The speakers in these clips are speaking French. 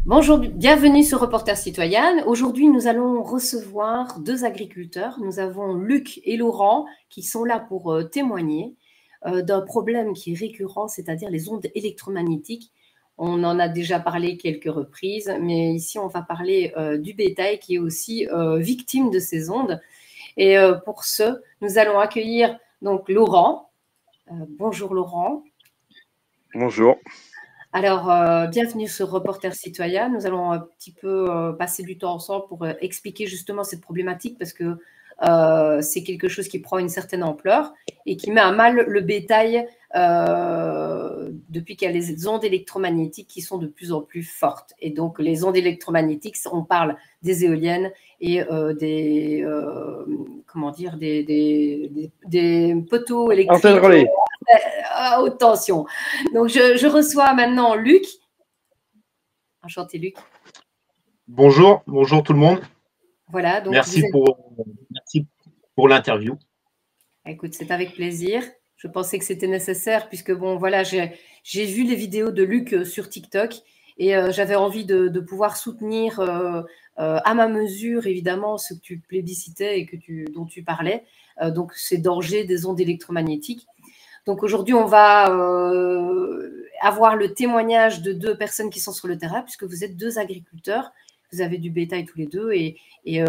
Bonjour, bienvenue sur Reporter Citoyenne. Aujourd'hui, nous allons recevoir deux agriculteurs. Nous avons Luc et Laurent qui sont là pour témoigner d'un problème qui est récurrent, c'est-à-dire les ondes électromagnétiques. On en a déjà parlé quelques reprises, mais ici, on va parler du bétail qui est aussi victime de ces ondes. Et pour ce, nous allons accueillir donc Laurent. Bonjour Laurent. Bonjour. Alors, bienvenue sur Reporter Citoyen. Nous allons un petit peu passer du temps ensemble pour expliquer justement cette problématique parce que c'est quelque chose qui prend une certaine ampleur et qui met à mal le bétail depuis qu'il y a les ondes électromagnétiques qui sont de plus en plus fortes. Et donc, les ondes électromagnétiques, on parle des éoliennes et comment dire, des poteaux électriques. Antenne relais. À haute tension. Donc, je reçois maintenant Luc. Enchanté, Luc. Bonjour tout le monde. Voilà. Donc merci pour l'interview. Écoute, c'est avec plaisir. Je pensais que c'était nécessaire puisque, bon, voilà, j'ai vu les vidéos de Luc sur TikTok et j'avais envie de pouvoir soutenir à ma mesure, évidemment, ce que tu plébiscitais et dont tu parlais. Donc, ces dangers des ondes électromagnétiques. Donc aujourd'hui, on va avoir le témoignage de deux personnes qui sont sur le terrain, puisque vous êtes deux agriculteurs, vous avez du bétail tous les deux et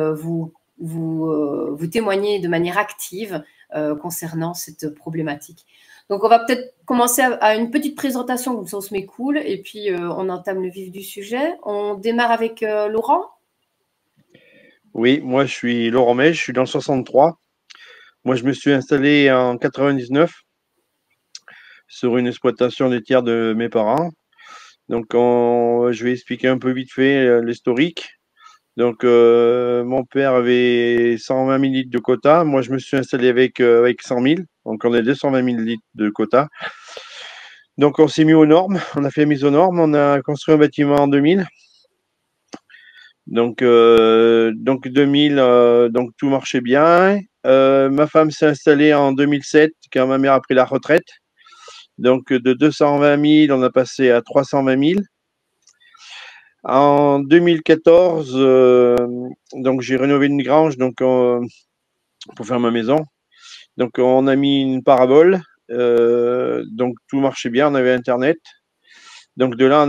vous témoignez de manière active concernant cette problématique. Donc on va peut-être commencer à une petite présentation, comme ça on se met cool, et puis on entame le vif du sujet. On démarre avec Laurent. Oui, moi je suis Laurent May, je suis dans le 63. Moi je me suis installé en 99 sur une exploitation laitière de mes parents. Donc je vais expliquer un peu vite fait l'historique. Donc mon père avait 120 000 litres de quota. Moi je me suis installé avec 100 000. Donc on a 220 000 litres de quota. Donc on s'est mis aux normes, on a fait la mise aux normes, on a construit un bâtiment en 2000. Donc 2000, donc tout marchait bien. Ma femme s'est installée en 2007 quand ma mère a pris la retraite. Donc de 220 000, on a passé à 320 000. En 2014, donc j'ai rénové une grange donc pour faire ma maison. Donc on a mis une parabole. Donc tout marchait bien, on avait Internet. Donc de là,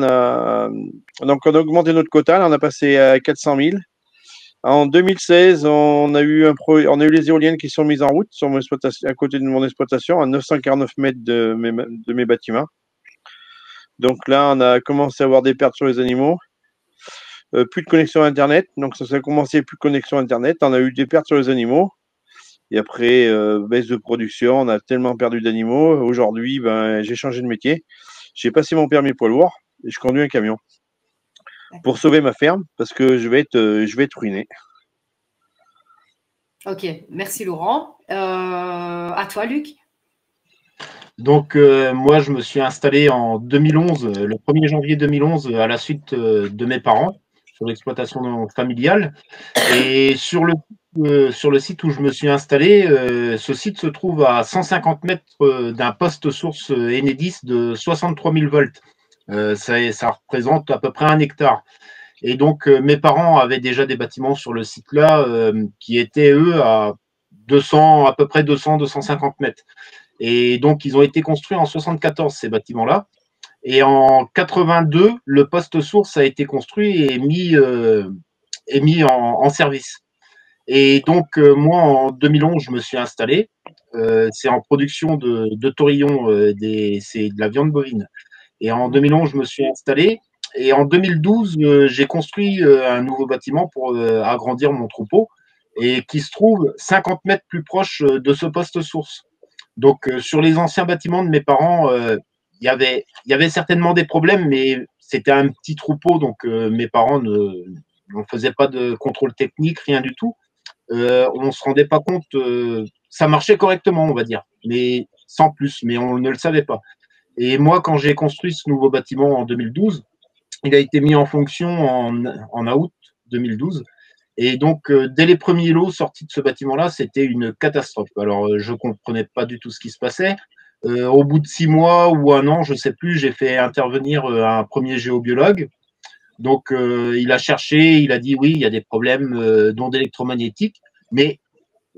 on a augmenté notre quota, là, on a passé à 400 000. En 2016, on a eu les éoliennes qui sont mises en route sur mon exploitation, à côté de mon exploitation, à 949 mètres de mes bâtiments. Donc là, on a commencé à avoir des pertes sur les animaux. Plus de connexion Internet. Donc ça a commencé, plus de connexion Internet. On a eu des pertes sur les animaux. Et après, baisse de production, on a tellement perdu d'animaux. Aujourd'hui, j'ai changé de métier. J'ai passé mon permis poids lourd et je conduis un camion pour sauver ma ferme parce que je vais être ruiné. Ok, merci Laurent. À toi, Luc. Donc moi, je me suis installé en 2011, le 1er janvier 2011, à la suite de mes parents sur l'exploitation familiale. Et sur le site où je me suis installé, ce site se trouve à 150 mètres d'un poste source Enedis de 63 000 volts. Ça représente à peu près 1 hectare. Et donc, mes parents avaient déjà des bâtiments sur le site-là qui étaient, eux, à peu près 200-250 mètres. Et donc, ils ont été construits en 74, ces bâtiments-là. Et en 82, le poste source a été construit et mis en service. Et donc, moi, en 2011, je me suis installé. C'est en production de taurillons, c'est de la viande bovine. Et en 2011, je me suis installé. Et en 2012, j'ai construit un nouveau bâtiment pour agrandir mon troupeau et qui se trouve 50 mètres plus proche de ce poste source. Donc, sur les anciens bâtiments de mes parents, il y avait certainement des problèmes, mais c'était un petit troupeau, donc mes parents ne faisaient pas de contrôle technique, rien du tout. On ne se rendait pas compte, ça marchait correctement, on va dire, mais sans plus, mais on ne le savait pas. Et moi, quand j'ai construit ce nouveau bâtiment en 2012, il a été mis en fonction en août 2012. Et donc, dès les premiers lots sortis de ce bâtiment-là, c'était une catastrophe. Alors, je ne comprenais pas du tout ce qui se passait. Au bout de 6 mois ou 1 an, je ne sais plus, j'ai fait intervenir un premier géobiologue Donc, il a cherché, il a dit oui, il y a des problèmes d'ondes électromagnétiques, mais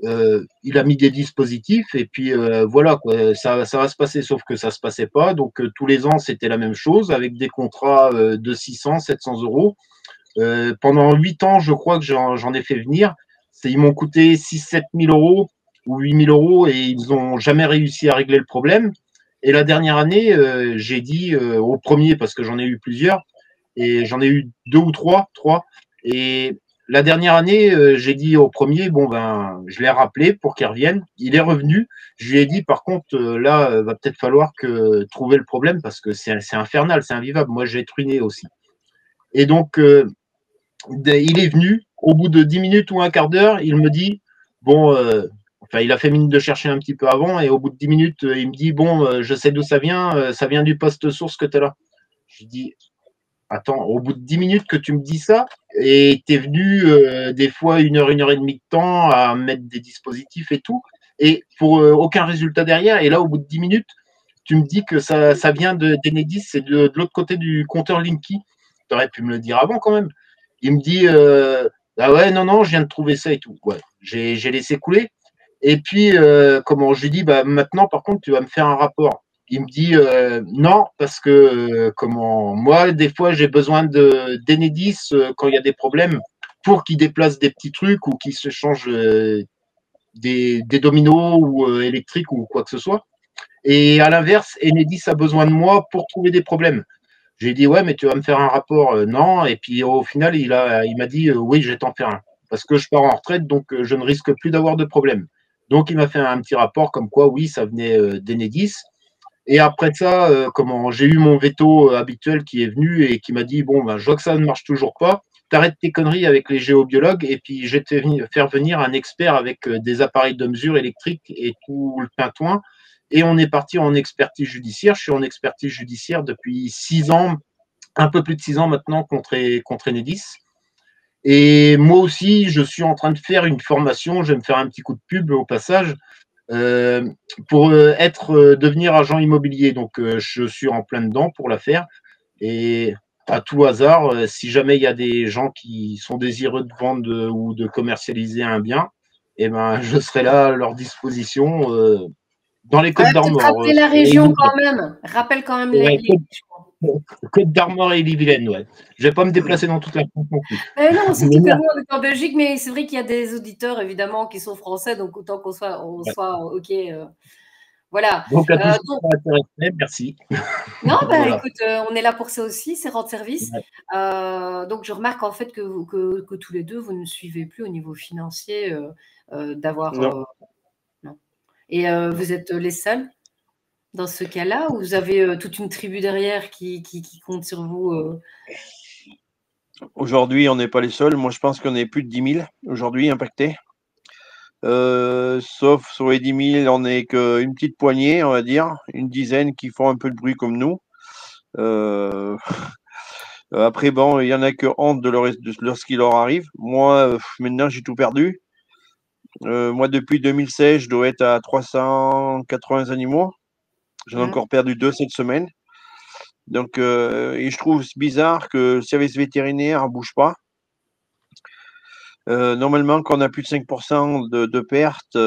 il a mis des dispositifs et puis voilà, quoi, ça va se passer, sauf que ça se passait pas. Donc, tous les ans, c'était la même chose avec des contrats de 600, 700 euros. Pendant 8 ans, je crois que j'en ai fait venir. Ils m'ont coûté 6 000 à 7 000 € ou 8 000 € et ils n'ont jamais réussi à régler le problème. Et la dernière année, j'ai dit au premier, parce que j'en ai eu plusieurs, et j'en ai eu 2 ou 3. Et la dernière année, j'ai dit au premier, bon ben, je l'ai rappelé pour qu'il revienne. Il est revenu. Je lui ai dit, par contre, là, va peut-être falloir que trouver le problème parce que c'est infernal, c'est invivable. Moi, j'ai truiné aussi. Et donc, il est venu. Au bout de 10 minutes ou un quart d'heure, il me dit, bon, enfin, il a fait mine de chercher un petit peu avant, et au bout de 10 minutes, il me dit, bon, je sais d'où ça vient du poste source que tu es là. Je dis, attends, au bout de 10 minutes que tu me dis ça, et tu es venu des fois 1 heure et demie de temps à mettre des dispositifs et tout, et pour aucun résultat derrière, et là, au bout de 10 minutes, tu me dis que ça vient d'Enedis, c'est de l'autre côté du compteur Linky. Tu aurais pu me le dire avant quand même. Il me dit, ah ouais, non, je viens de trouver ça et tout. Ouais, j'ai laissé couler. Et puis, comment je lui dis, bah maintenant, par contre, tu vas me faire un rapport. Il me dit, non, parce que comment moi, des fois, j'ai besoin d'Enedis quand il y a des problèmes pour qu'ils déplacent des petits trucs ou qu'ils se changent des dominos ou électriques ou quoi que ce soit. Et à l'inverse, Enedis a besoin de moi pour trouver des problèmes. J'ai dit, ouais, mais tu vas me faire un rapport. Non. Et puis au final, il m'a dit, oui, je vais t'en faire un. Parce que je pars en retraite, donc je ne risque plus d'avoir de problème. Donc il m'a fait un petit rapport comme quoi, oui, ça venait d'Enedis. Et après ça, comment j'ai eu mon veto habituel qui est venu et qui m'a dit, bon, ben, je vois que ça ne marche toujours pas. T'arrêtes tes conneries avec les géobiologues et puis je vais te faire venir un expert avec des appareils de mesure électrique et tout le tintouin. Et on est parti en expertise judiciaire. Je suis en expertise judiciaire depuis 6 ans, un peu plus de 6 ans maintenant contre Enedis. Et moi aussi, je suis en train de faire une formation. Je vais me faire un petit coup de pub au passage pour devenir agent immobilier. Donc, je suis en plein dedans pour la faire. Et à tout hasard, si jamais il y a des gens qui sont désireux de vendre ou de commercialiser un bien, eh ben, je serai là à leur disposition dans les Côtes Peut-être d'Armor. rappeler la région quand même. Rappelle quand même Ouais, les... Côtes d'Armor et Ille-et-Vilaine, ouais. Je vais pas me déplacer dans toute la France non plus. Non, c'est Mais que là, nous, on est en Belgique, mais c'est vrai qu'il y a des auditeurs, évidemment, qui sont français, donc autant qu'on soit, ouais. OK. Voilà. Donc à tous ceux qui Donc, sont intéressés, merci. non, bah, Voilà. écoute, on est là pour ça aussi, c'est rendre service. Ouais. Donc, je remarque en fait que tous les deux, vous ne suivez plus au niveau financier d'avoir. Non. Non. Et vous êtes les seuls dans ce cas-là, ou vous avez toute une tribu derrière qui compte sur vous Aujourd'hui, on n'est pas les seuls. Moi, je pense qu'on est plus de 10 000 aujourd'hui impactés. Sauf sur les 10 000, on n'est qu'une petite poignée, on va dire, une dizaine qui font un peu de bruit comme nous. Après, bon, il y en a que honte de ce qui leur arrive. Moi, maintenant, j'ai tout perdu. Moi, depuis 2016, je dois être à 380 animaux. J'en ai encore perdu 2 cette semaine. Donc, et je trouve bizarre que le service vétérinaire ne bouge pas. Normalement, quand on a plus de 5% de pertes,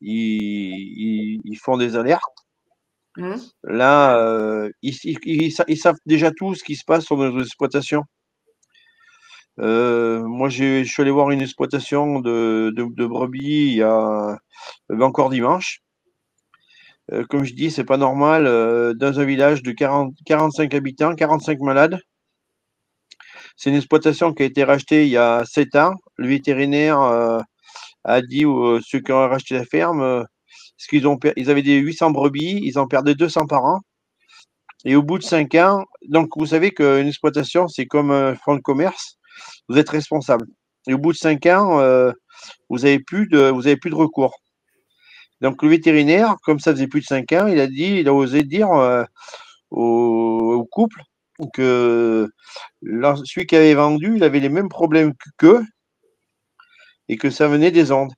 ils font des alertes. Là, ils savent déjà tout ce qui se passe sur nos exploitations. Moi, je suis allé voir une exploitation de brebis il y a encore dimanche. Comme je dis, c'est pas normal. Dans un village de 45 habitants, 45 malades. C'est une exploitation qui a été rachetée il y a 7 ans. Le vétérinaire a dit aux ceux qui ont racheté la ferme, ils avaient des 800 brebis, ils en perdaient 200 par an. Et au bout de 5 ans, donc vous savez qu'une exploitation, c'est comme un fonds de commerce, vous êtes responsable. Et au bout de 5 ans, vous avez plus de recours. Donc le vétérinaire, comme ça faisait plus de 5 ans, il a osé dire au couple que celui qui avait vendu, il avait les mêmes problèmes qu'eux et que ça venait des ondes.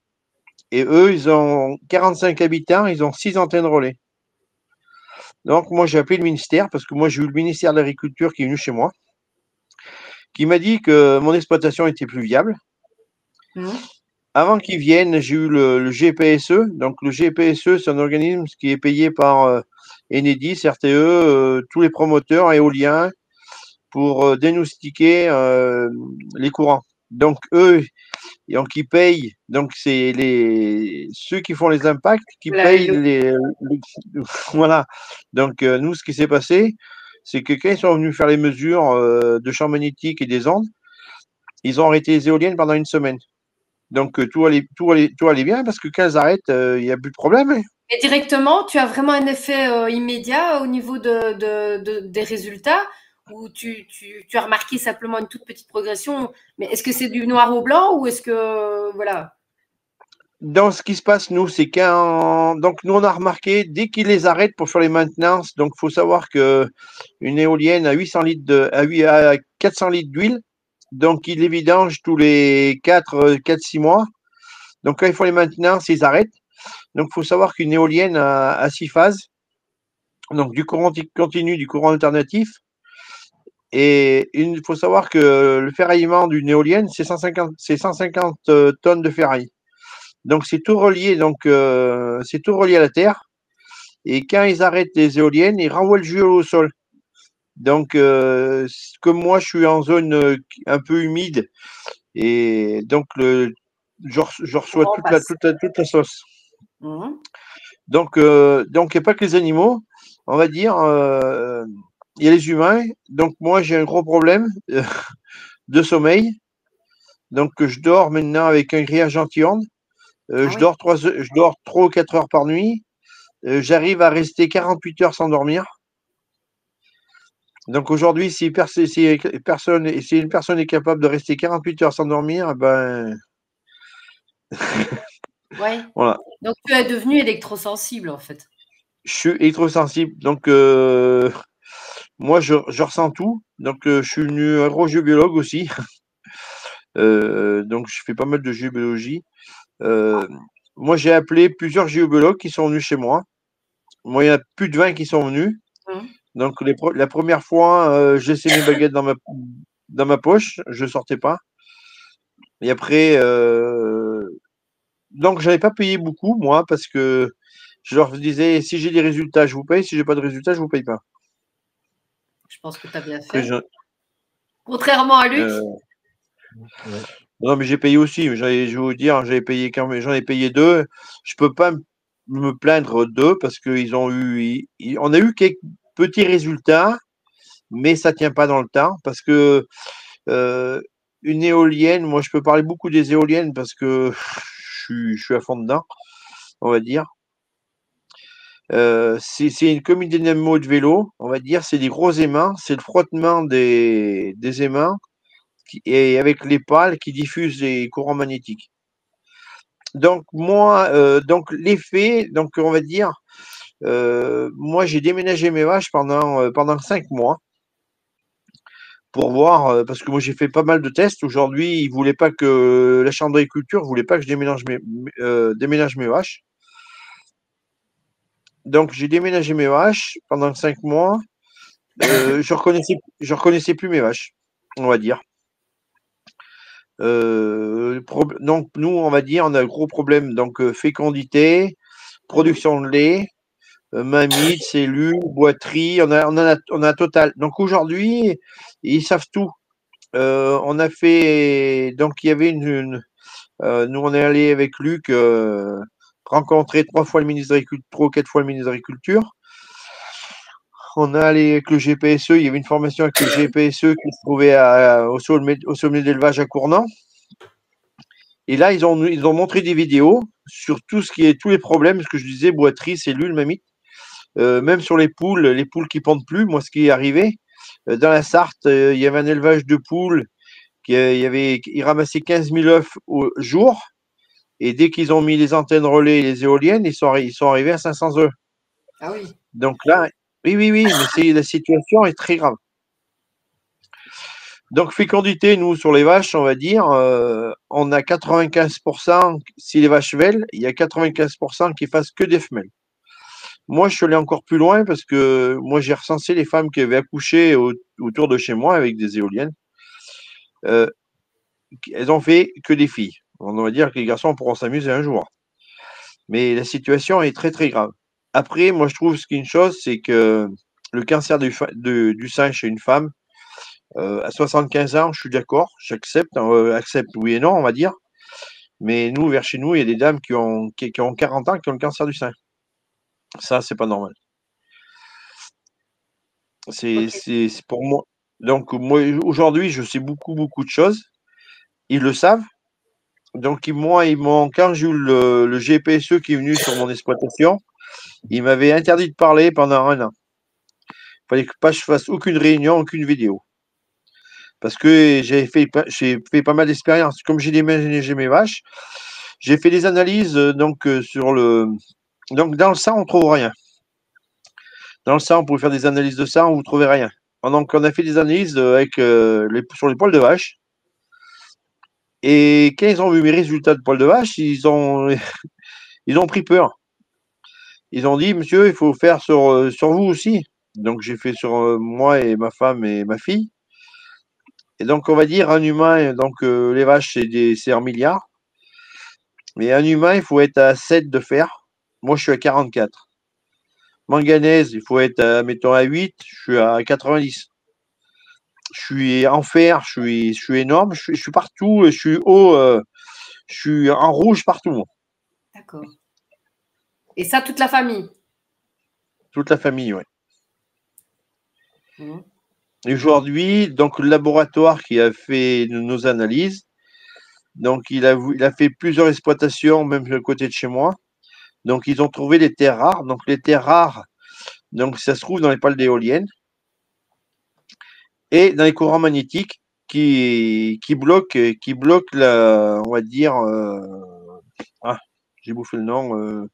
Et eux, ils ont 45 habitants, ils ont 6 antennes relais. Donc moi, j'ai appelé le ministère parce que moi, j'ai eu le ministère de l'Agriculture qui est venu chez moi. qui m'a dit que mon exploitation était plus viable. Mmh. Avant qu'ils viennent, j'ai eu le GPSE. Donc, le GPSE, c'est un organisme qui est payé par Enedis, RTE, tous les promoteurs éoliens pour diagnostiquer les courants. Donc, eux, donc, ils payent. Donc, c'est ceux qui font les impacts qui Voilà, payent voilà. Donc, nous, ce qui s'est passé, c'est que quand ils sont venus faire les mesures de champ magnétique et des ondes, ils ont arrêté les éoliennes pendant une semaine. Donc, tout allait bien parce que quand elles arrêtent, il n'y a plus de problème, hein. Et directement, tu as vraiment un effet immédiat au niveau des résultats ou tu as remarqué simplement une toute petite progression, mais est-ce que c'est du noir au blanc ou est-ce que, voilà. Dans ce qui se passe, nous, c'est donc nous, on a remarqué, dès qu'ils les arrêtent pour faire les maintenances, donc il faut savoir que une éolienne à 800 litres à 400 litres d'huile, donc ils les vidangent tous les 4-6 mois. Donc quand ils font les maintenances, ils arrêtent. Donc il faut savoir qu'une éolienne à 6 phases, donc du courant continu, du courant alternatif, et il faut savoir que le ferraillement d'une éolienne, c'est 150 tonnes de ferraille. Donc c'est tout relié, c'est tout relié à la terre. Et quand ils arrêtent les éoliennes, ils renvoient le jus au sol. Donc comme moi, je suis en zone un peu humide, et donc je reçois toute la sauce. Mmh. Donc il n'y a pas que les animaux, on va dire. Il y a les humains. Donc moi, j'ai un gros problème de sommeil. Donc je dors maintenant avec un grillage anti-ondes. Ah Je oui. dors 3 ou 4 heures par nuit. J'arrive à rester 48 heures sans dormir. Donc aujourd'hui, si une personne est capable de rester 48 heures sans dormir, ben Ouais. voilà. Donc tu es devenu électrosensible en fait. Je suis électrosensible. Donc moi, je ressens tout. Donc je suis venu agrogéobiologue aussi. Donc je fais pas mal de géobiologie. Moi, j'ai appelé plusieurs géobiologues qui sont venus chez moi. Moi, il y en a plus de 20 qui sont venus. Mmh. Donc la première fois, j'ai laissé mes baguettes dans ma poche, je ne sortais pas. Et après, donc j'avais pas payé beaucoup, moi, parce que je leur disais, si j'ai des résultats, je vous paye, si j'ai pas de résultats, je vous paye pas. Je pense que tu as bien Après, fait. Contrairement à Luc. Ouais. non, mais j'ai payé aussi. Je vais vous dire, j'en ai payé 2. Je peux pas me plaindre d'eux parce qu'ils ont eu, on a eu quelques petits résultats, mais ça tient pas dans le temps parce que une éolienne, moi je peux parler beaucoup des éoliennes parce que je suis à fond dedans, on va dire. C'est comme une dynamo de vélo, on va dire, c'est des gros aimants, c'est le frottement des aimants et avec les pales qui diffusent les courants magnétiques. Donc moi, donc l'effet, donc on va dire, moi j'ai déménagé mes vaches pendant 5 mois pour voir, parce que moi j'ai fait pas mal de tests. Aujourd'hui, ils voulaient pas que la chambre d'agriculture voulait pas que je déménage mes vaches. Donc j'ai déménagé mes vaches pendant 5 mois. Je reconnaissais plus mes vaches, on va dire. Donc nous, on va dire, on a un gros problème. Donc fécondité, production de lait, mammites, cellules, boiterie, on a total. Donc aujourd'hui, ils savent tout. On a fait, donc il y avait nous on est allé avec Luc rencontrer 3 fois le ministre de l'Agriculture, 3 ou 4 fois le ministre de l'Agriculture. On est allé avec le GPSE, il y avait une formation avec le GPSE qui se trouvait au sommet d'élevage à Cournant. Et là, ils ont montré des vidéos sur tous les problèmes, ce que je disais, boiterie, cellules, mammites. Même sur les poules qui pondent plus, moi, ce qui est arrivé, dans la Sarthe, il y avait un élevage de poules ils ramassaient 15 000 œufs au jour. Et dès qu'ils ont mis les antennes relais et les éoliennes, ils sont arrivés à 500 œufs. Ah oui. Donc là, oui, mais la situation est très grave. Donc, fécondité, nous, sur les vaches, on va dire, on a 95%, si les vaches vèlent, il y a 95% qui fassent que des femelles. Moi, je suis allé encore plus loin parce que moi, j'ai recensé les femmes qui avaient accouché autour de chez moi avec des éoliennes. elles ont fait que des filles. On va dire que les garçons pourront s'amuser un jour. Mais la situation est très, très grave. Après, moi, je trouve qu'une chose, c'est que le cancer du sein chez une femme, à 75 ans, je suis d'accord, j'accepte, accepte oui et non, on va dire. Mais nous, vers chez nous, il y a des dames qui ont 40 ans qui ont le cancer du sein. Ça, c'est pas normal. C'est pour moi. Donc, moi, aujourd'hui, je sais beaucoup, beaucoup de choses. Ils le savent. Donc, moi, quand j'ai eu le GPSE qui est venu sur mon exploitation, il m'avait interdit de parler pendant un an. Il fallait que je fasse aucune réunion, aucune vidéo. Parce que j'ai fait pas mal d'expériences. Comme j'ai déménagé mes vaches, j'ai fait des analyses donc dans le sang, on trouve rien. Dans le sang, on pouvait faire des analyses de sang, vous ne trouvez rien. Donc, on a fait des analyses sur les poils de vache. Et quand ils ont vu mes résultats de poils de vache, ils ont pris peur. Ils ont dit, monsieur, il faut faire sur vous aussi. Donc, j'ai fait sur moi et ma femme et ma fille. Et donc, on va dire, un humain, donc les vaches, c'est 1 milliard. Mais un humain, il faut être à 7 de fer. Moi, je suis à 44. Manganèse, il faut être, mettons, à 8. Je suis à 90. Je suis en fer, je suis énorme. Je suis partout. Je suis haut. Je suis en rouge partout. D'accord. Et ça, toute la famille? Toute la famille, oui. Mmh. Et aujourd'hui, donc, le laboratoire qui a fait nos analyses, donc, il a fait plusieurs exploitations, même de côté de chez moi. Donc, ils ont trouvé des terres rares. Donc, les terres rares, donc, ça se trouve dans les pales d'éoliennes et dans les courants magnétiques qui bloquent on va dire, j'ai bouffé le nom,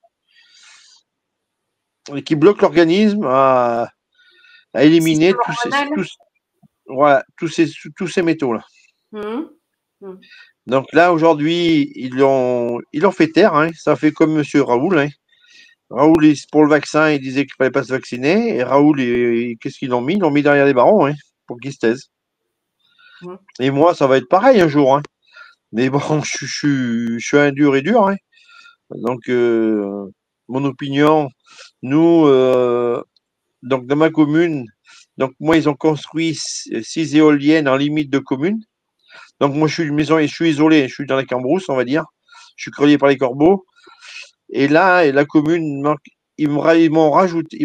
qui bloquent l'organisme à éliminer tous ces métaux-là. Mmh. Mmh. Donc là, aujourd'hui, ils l'ont fait taire. Hein. Ça fait comme M. Raoul. Hein. Raoul, pour le vaccin, il disait qu'il ne fallait pas se vacciner. Et Raoul, qu'est-ce qu'ils l'ont mis? Ils l'ont mis derrière les barreaux, hein, pour qu'ils se taisent. Mmh. Et moi, ça va être pareil un jour. Hein. Mais bon, je suis un dur et dur. Hein. Donc, mon opinion, nous, donc dans ma commune, donc moi, ils ont construit 6 éoliennes en limite de commune. Donc moi, je suis une maison et je suis isolé, je suis dans la cambrousse, on va dire. Je suis creusé par les corbeaux. Et là, la commune, ils vont me rajouter,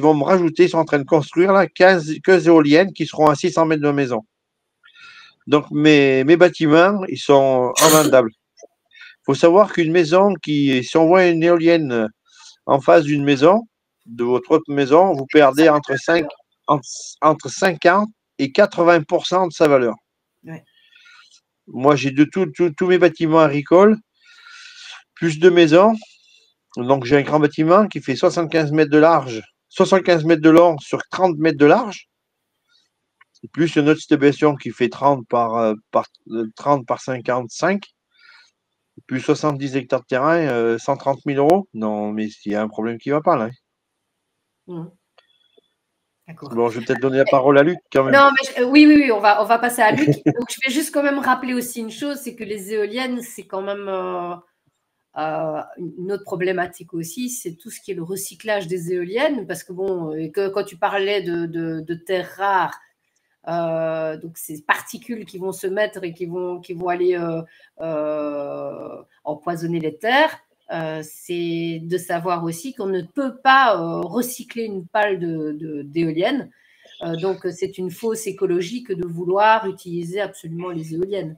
ils sont en train de construire là 15 éoliennes qui seront à 600 mètres de ma maison. Donc mes bâtiments, ils sont invendables. Il faut savoir qu'une maison si on voit une éolienne en face d'une maison, de votre autre maison, vous perdez entre 50 et 80% de sa valeur. Ouais. Moi, j'ai de tous mes bâtiments agricoles, plus de maisons. Donc, j'ai un grand bâtiment qui fait 75 mètres de large, 75 mètres de long sur 30 mètres de large, plus une autre station qui fait 30 par 55, plus 70 hectares de terrain, 130 000 euros. Non, mais il y a un problème qui ne va pas là. Mmh. D'accord. Bon, je vais peut-être donner la parole à Luc quand même. Non, mais oui, on va passer à Luc. Donc, je vais juste quand même rappeler aussi une chose, c'est que les éoliennes, c'est quand même une autre problématique aussi, c'est tout ce qui est le recyclage des éoliennes, parce que bon, quand tu parlais de terres rares, donc ces particules qui vont se mettre et qui vont aller empoisonner les terres, c'est de savoir aussi qu'on ne peut pas recycler une pale d'éolienne. Donc, c'est une fausse écologie que de vouloir utiliser absolument les éoliennes.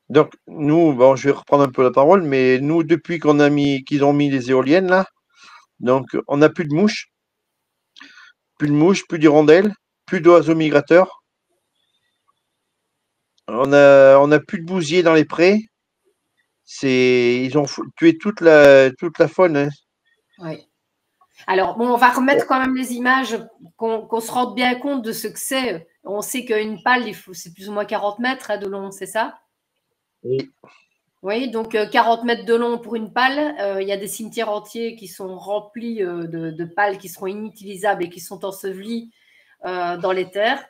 Donc, nous, bon, je vais reprendre un peu la parole, mais nous, depuis qu'ils ont mis les éoliennes là, donc on n'a plus de mouches, plus d'hirondelles, plus d'oiseaux migrateurs. On a plus de bousiers dans les prés. Ils ont tué toute la faune. Hein. Oui. Alors, bon, on va remettre quand même les images, qu'on se rende bien compte de ce que c'est. On sait qu'une pale, c'est plus ou moins 40 mètres de long, c'est ça? Oui. Oui, donc 40 mètres de long pour une pale. Il y a des cimetières entiers qui sont remplis de pales qui seront inutilisables et qui sont ensevelies dans les terres.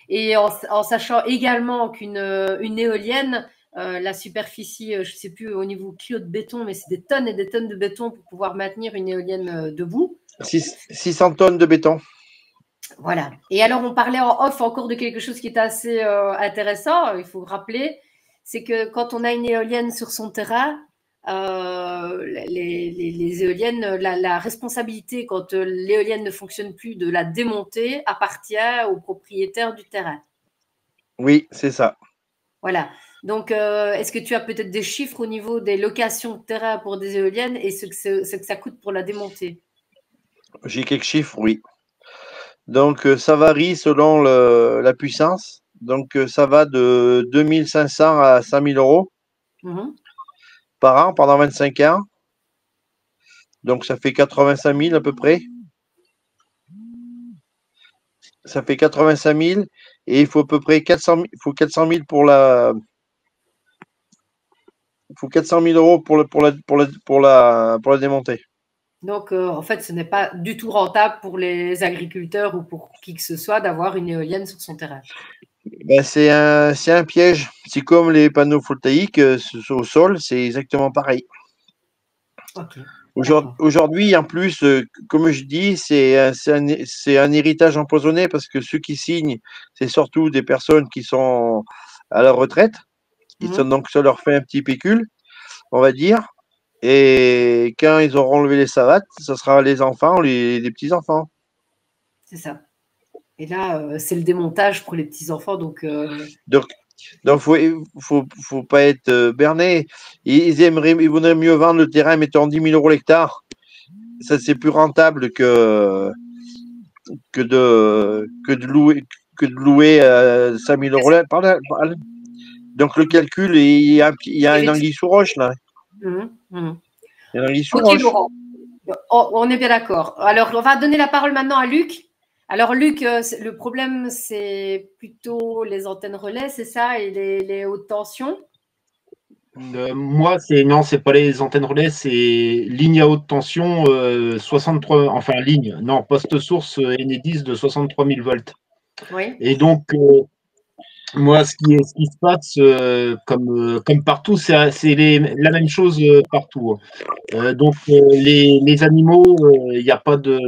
Et en sachant également qu'une une éolienne, la superficie, je ne sais plus au niveau kilo de béton, mais c'est des tonnes et des tonnes de béton pour pouvoir maintenir une éolienne debout. 600 tonnes de béton. Voilà. Et alors, on parlait en off encore de quelque chose qui est assez intéressant, il faut rappeler, c'est que quand on a une éolienne sur son terrain, les éoliennes, la responsabilité quand l'éolienne ne fonctionne plus de la démonter appartient au propriétaire du terrain. Oui, c'est ça. Voilà. Donc, est-ce que tu as peut-être des chiffres au niveau des locations de terrain pour des éoliennes et ce que ça coûte pour la démonter? J'ai quelques chiffres, oui. Donc, ça varie selon la puissance. Donc, ça va de 2500 à 5000 euros par an pendant 25 ans. Donc, ça fait 85 000 à peu près. Ça fait 85 000 et il faut à peu près 400 000, il faut 400 000 pour la. Il faut 400 000 euros pour la démonter. Donc, en fait, ce n'est pas du tout rentable pour les agriculteurs ou pour qui que ce soit d'avoir une éolienne sur son terrain. Ben, c'est un piège. C'est comme les panneaux photovoltaïques au sol, c'est exactement pareil. Ok. Aujourd'hui, en plus, comme je dis, c'est un héritage empoisonné parce que ceux qui signent, c'est surtout des personnes qui sont à la retraite. Donc, ça leur fait un petit pécule, on va dire. Et quand ils auront levé les savates, ce sera les enfants, les petits-enfants. C'est ça. Et là, c'est le démontage pour les petits-enfants. Donc, faut pas être berné. Ils voudraient mieux vendre le terrain, mettons 10 000 euros l'hectare. Ça, c'est plus rentable que de louer 5 000 euros. Donc, le calcul, il y a une anguille sous roche, là. Il y a une anguille sous roche. Laurent. On est bien d'accord. Alors, on va donner la parole maintenant à Luc. Alors, Luc, le problème, c'est plutôt les antennes relais, c'est ça, et les hautes tensions? Moi, c'est pas les antennes relais, c'est ligne à haute tension, 63, enfin ligne, non, poste source Enedis de 63 000 volts. Oui. Et donc, moi, ce qui se passe, comme partout, c'est la même chose partout. Donc, les animaux, il n'y a pas de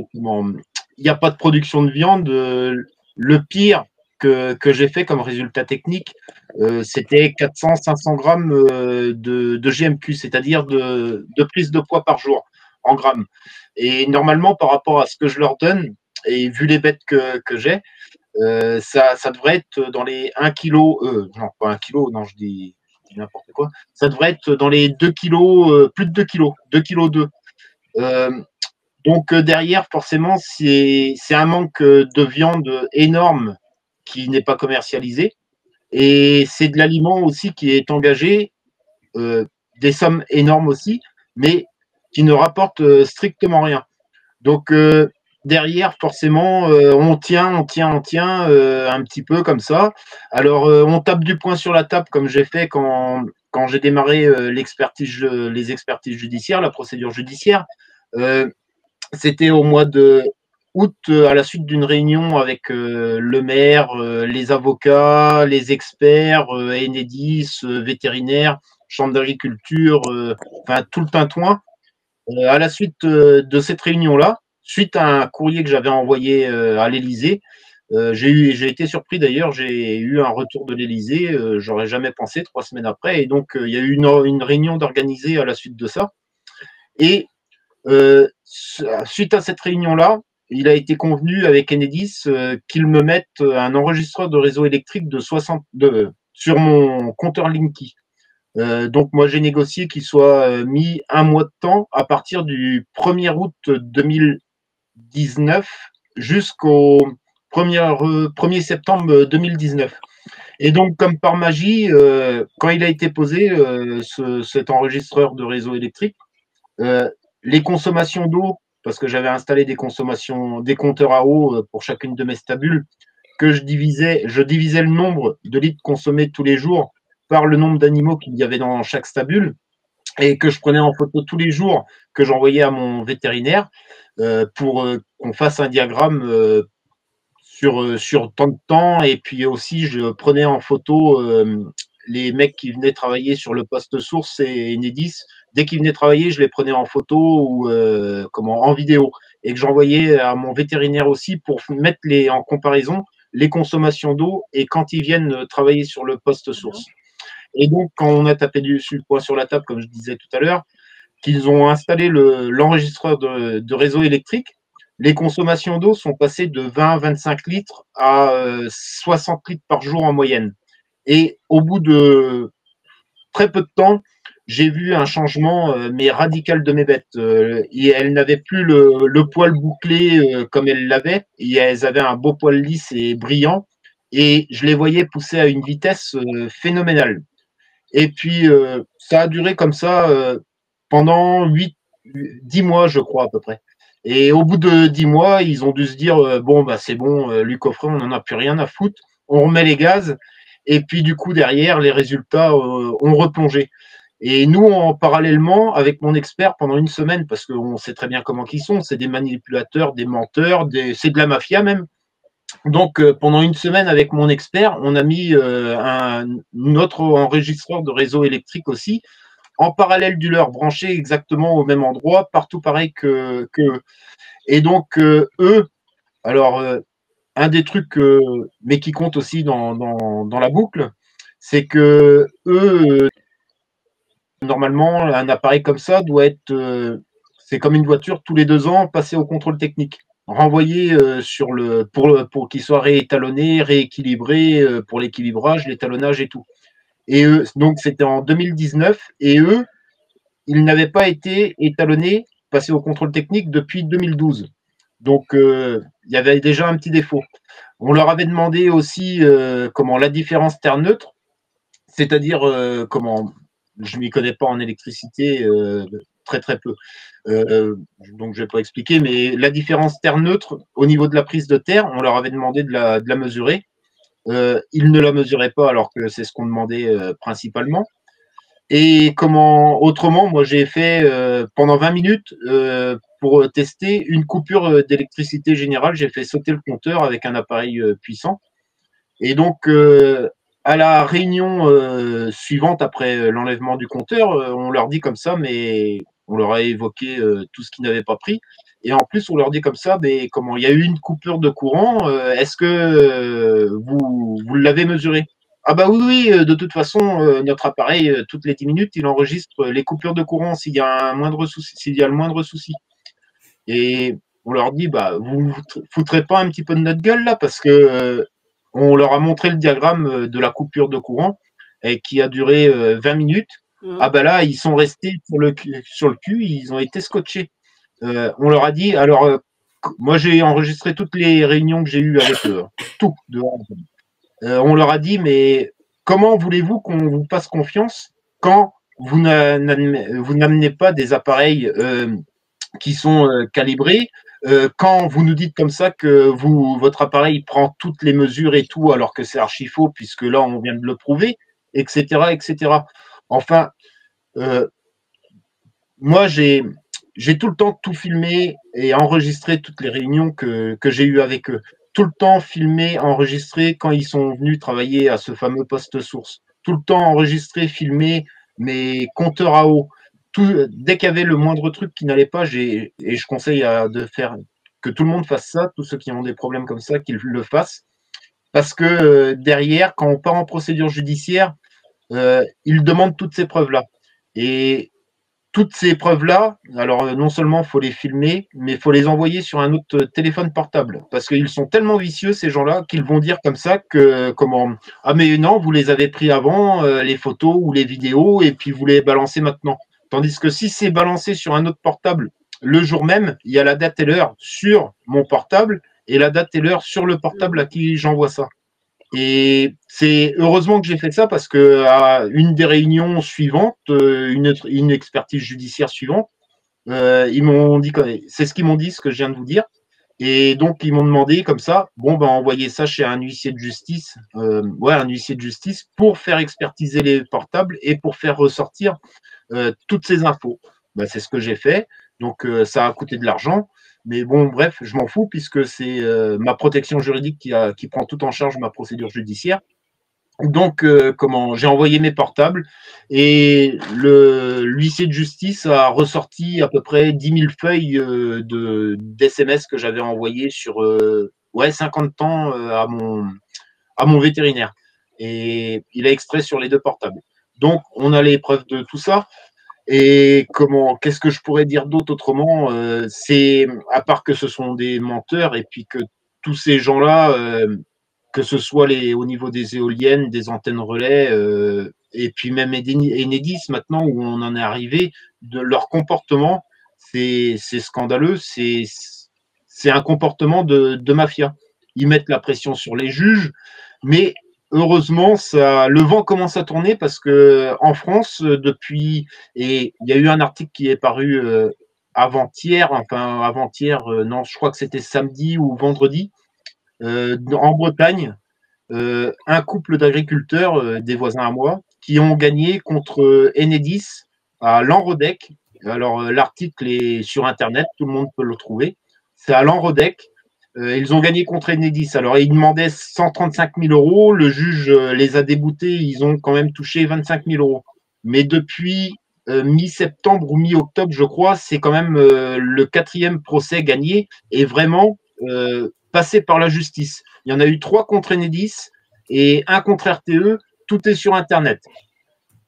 production de viande. Le pire que j'ai fait comme résultat technique, c'était 400-500 grammes de GMQ, c'est-à-dire de prise de poids par jour en grammes. Et normalement, par rapport à ce que je leur donne, et vu les bêtes que j'ai, ça devrait être dans les 1 kg, non pas 1 kg, non je dis n'importe quoi, ça devrait être dans les 2 kg, plus de 2 kg, 2 kg 2. Donc derrière, forcément, c'est un manque de viande énorme qui n'est pas commercialisé. Et c'est de l'aliment aussi qui est engagé, des sommes énormes aussi, mais qui ne rapporte strictement rien. Donc derrière, forcément, on tient un petit peu comme ça. Alors, on tape du poing sur la table, comme j'ai fait quand j'ai démarré les expertises judiciaires, la procédure judiciaire. C'était au mois de août, à la suite d'une réunion avec le maire, les avocats, les experts, Enedis, vétérinaires, chambre d'agriculture, enfin tout le tintouin. À la suite de cette réunion-là, suite à un courrier que j'avais envoyé à l'Élysée, j'ai été surpris d'ailleurs, j'ai eu un retour de l'Élysée, j'aurais jamais pensé 3 semaines après, et donc il y a eu une réunion d'organiser à la suite de ça. Et suite à cette réunion-là, il a été convenu avec Enedis qu'ils me mettent un enregistreur de réseau électrique sur mon compteur Linky. Donc moi j'ai négocié qu'il soit mis un mois de temps à partir du 1er août 2019 jusqu'au 1er septembre 2019. Et donc comme par magie, quand il a été posé, cet enregistreur de réseau électrique, les consommations d'eau, parce que j'avais installé des compteurs à eau pour chacune de mes stabules, que je divisais le nombre de litres consommés tous les jours par le nombre d'animaux qu'il y avait dans chaque stabule, et que je prenais en photo tous les jours, que j'envoyais à mon vétérinaire pour qu'on fasse un diagramme sur tant de temps. Et puis aussi, je prenais en photo les mecs qui venaient travailler sur le poste source et Enedis. Dès qu'ils venaient travailler, je les prenais en photo ou en vidéo et que j'envoyais à mon vétérinaire aussi pour mettre en comparaison les consommations d'eau et quand ils viennent travailler sur le poste source. Et donc, quand on a tapé le poing sur la table, comme je disais tout à l'heure, qu'ils ont installé l'enregistreur de réseau électrique, les consommations d'eau sont passées de 20 à 25 litres à 60 litres par jour en moyenne. Et au bout de très peu de temps, j'ai vu un changement mais radical de mes bêtes. Et elles n'avaient plus le poil bouclé comme elles l'avaient. Elles avaient un beau poil lisse et brillant. Et je les voyais pousser à une vitesse phénoménale. Et puis, ça a duré comme ça pendant 10 mois, je crois, à peu près. Et au bout de 10 mois, ils ont dû se dire bon, bah, c'est bon, Luc Offray, on n'en a plus rien à foutre. On remet les gaz. Et puis, du coup, derrière, les résultats ont replongé. Et nous, parallèlement, avec mon expert, pendant une semaine, parce qu'on sait très bien comment ils sont, c'est des manipulateurs, des menteurs, c'est de la mafia même. Donc, pendant une semaine avec mon expert, on a mis notre enregistreur de réseau électrique aussi, en parallèle du leur, branché exactement au même endroit, partout pareil que et donc, eux, alors, un des trucs, mais qui compte aussi dans la boucle, c'est que eux, normalement, un appareil comme ça doit être, c'est comme une voiture, tous les 2 ans, passer au contrôle technique, renvoyer pour qu'il soit réétalonné, rééquilibré pour l'équilibrage, l'étalonnage et tout. Et eux, donc c'était en 2019, et eux, ils n'avaient pas été étalonnés, passés au contrôle technique depuis 2012. Donc il y avait déjà un petit défaut. On leur avait demandé aussi la différence terre-neutre, c'est-à-dire je m'y connais pas en électricité, très très peu. Donc je vais pas expliquer, mais la différence terre-neutre au niveau de la prise de terre, on leur avait demandé de la mesurer. Ils ne la mesuraient pas alors que c'est ce qu'on demandait principalement. Et autrement, moi j'ai fait pendant 20 minutes pour tester une coupure d'électricité générale, j'ai fait sauter le compteur avec un appareil puissant. Et donc à la réunion suivante après l'enlèvement du compteur, on leur dit comme ça, mais on leur a évoqué tout ce qu'ils n'avaient pas pris. Et en plus, on leur dit comme ça, mais il y a eu une coupure de courant, est-ce que vous l'avez mesuré? Ah bah oui, de toute façon, notre appareil, toutes les 10 minutes, il enregistre les coupures de courant s'il y a le moindre souci. Et on leur dit, bah, vous foutrez pas un petit peu de notre gueule là, parce que on leur a montré le diagramme de la coupure de courant et qui a duré 20 minutes. Ah bah là, ils sont restés sur le cul, ils ont été scotchés. On leur a dit, alors moi j'ai enregistré toutes les réunions que j'ai eues avec eux, tout. On leur a dit, mais comment voulez-vous qu'on vous fasse confiance quand vous n'amenez pas des appareils qui sont calibrés, quand vous nous dites comme ça que votre appareil prend toutes les mesures et tout, alors que c'est archi faux, puisque là, on vient de le prouver, etc., etc. Enfin, moi, j'ai tout le temps tout filmé et enregistré toutes les réunions que j'ai eues avec eux. Tout le temps filmé, enregistré quand ils sont venus travailler à ce fameux poste source. Tout le temps enregistré, filmé, mes compteurs à eau. Dès qu'il y avait le moindre truc qui n'allait pas, et je conseille que tout le monde fasse ça, tous ceux qui ont des problèmes comme ça, qu'ils le fassent. Parce que derrière, quand on part en procédure judiciaire, ils demandent toutes ces preuves-là. Et toutes ces preuves-là, alors non seulement il faut les filmer, mais il faut les envoyer sur un autre téléphone portable. Parce qu'ils sont tellement vicieux, ces gens-là, qu'ils vont dire comme ça que, ah mais non, vous les avez pris avant, les photos ou les vidéos, et puis vous les balancez maintenant. Tandis que si c'est balancé sur un autre portable, le jour même, il y a la date et l'heure sur mon portable, et la date et l'heure sur le portable à qui j'envoie ça. Et c'est heureusement que j'ai fait ça parce que à une des réunions suivantes, une expertise judiciaire suivante, ils m'ont dit, c'est ce qu'ils m'ont dit, ce que je viens de vous dire. Et donc ils m'ont demandé comme ça, bon ben envoyer ça chez un huissier de justice, un huissier de justice pour faire expertiser les portables et pour faire ressortir toutes ces infos. Ben, c'est ce que j'ai fait. Donc, ça a coûté de l'argent. Mais bon, bref, je m'en fous puisque c'est ma protection juridique qui prend tout en charge ma procédure judiciaire. Donc, j'ai envoyé mes portables et l'huissier de justice a ressorti à peu près 10 000 feuilles d'SMS que j'avais envoyées sur 50 ans à mon vétérinaire. Et il a extrait sur les deux portables. Donc, on a les preuves de tout ça. Et qu'est-ce que je pourrais dire d'autre autrement? C'est, à part que ce sont des menteurs et puis que tous ces gens-là, que ce soit au niveau des éoliennes, des antennes relais, et puis même Enedis maintenant où on en est arrivé, de leur comportement, c'est scandaleux, c'est un comportement de mafia. Ils mettent la pression sur les juges, mais heureusement, le vent commence à tourner parce que en France, et il y a eu un article qui est paru avant-hier, non, je crois que c'était samedi ou vendredi, en Bretagne, un couple d'agriculteurs, des voisins à moi, qui ont gagné contre Enedis à Lanrodec. Alors, l'article est sur Internet, tout le monde peut le trouver. C'est à Lanrodec. Ils ont gagné contre Enedis. Alors, ils demandaient 135 000 euros. Le juge les a déboutés. Ils ont quand même touché 25 000 euros. Mais depuis mi-septembre ou mi-octobre, je crois, c'est quand même le 4e procès gagné et vraiment passé par la justice. Il y en a eu 3 contre Enedis et 1 contre RTE. Tout est sur Internet.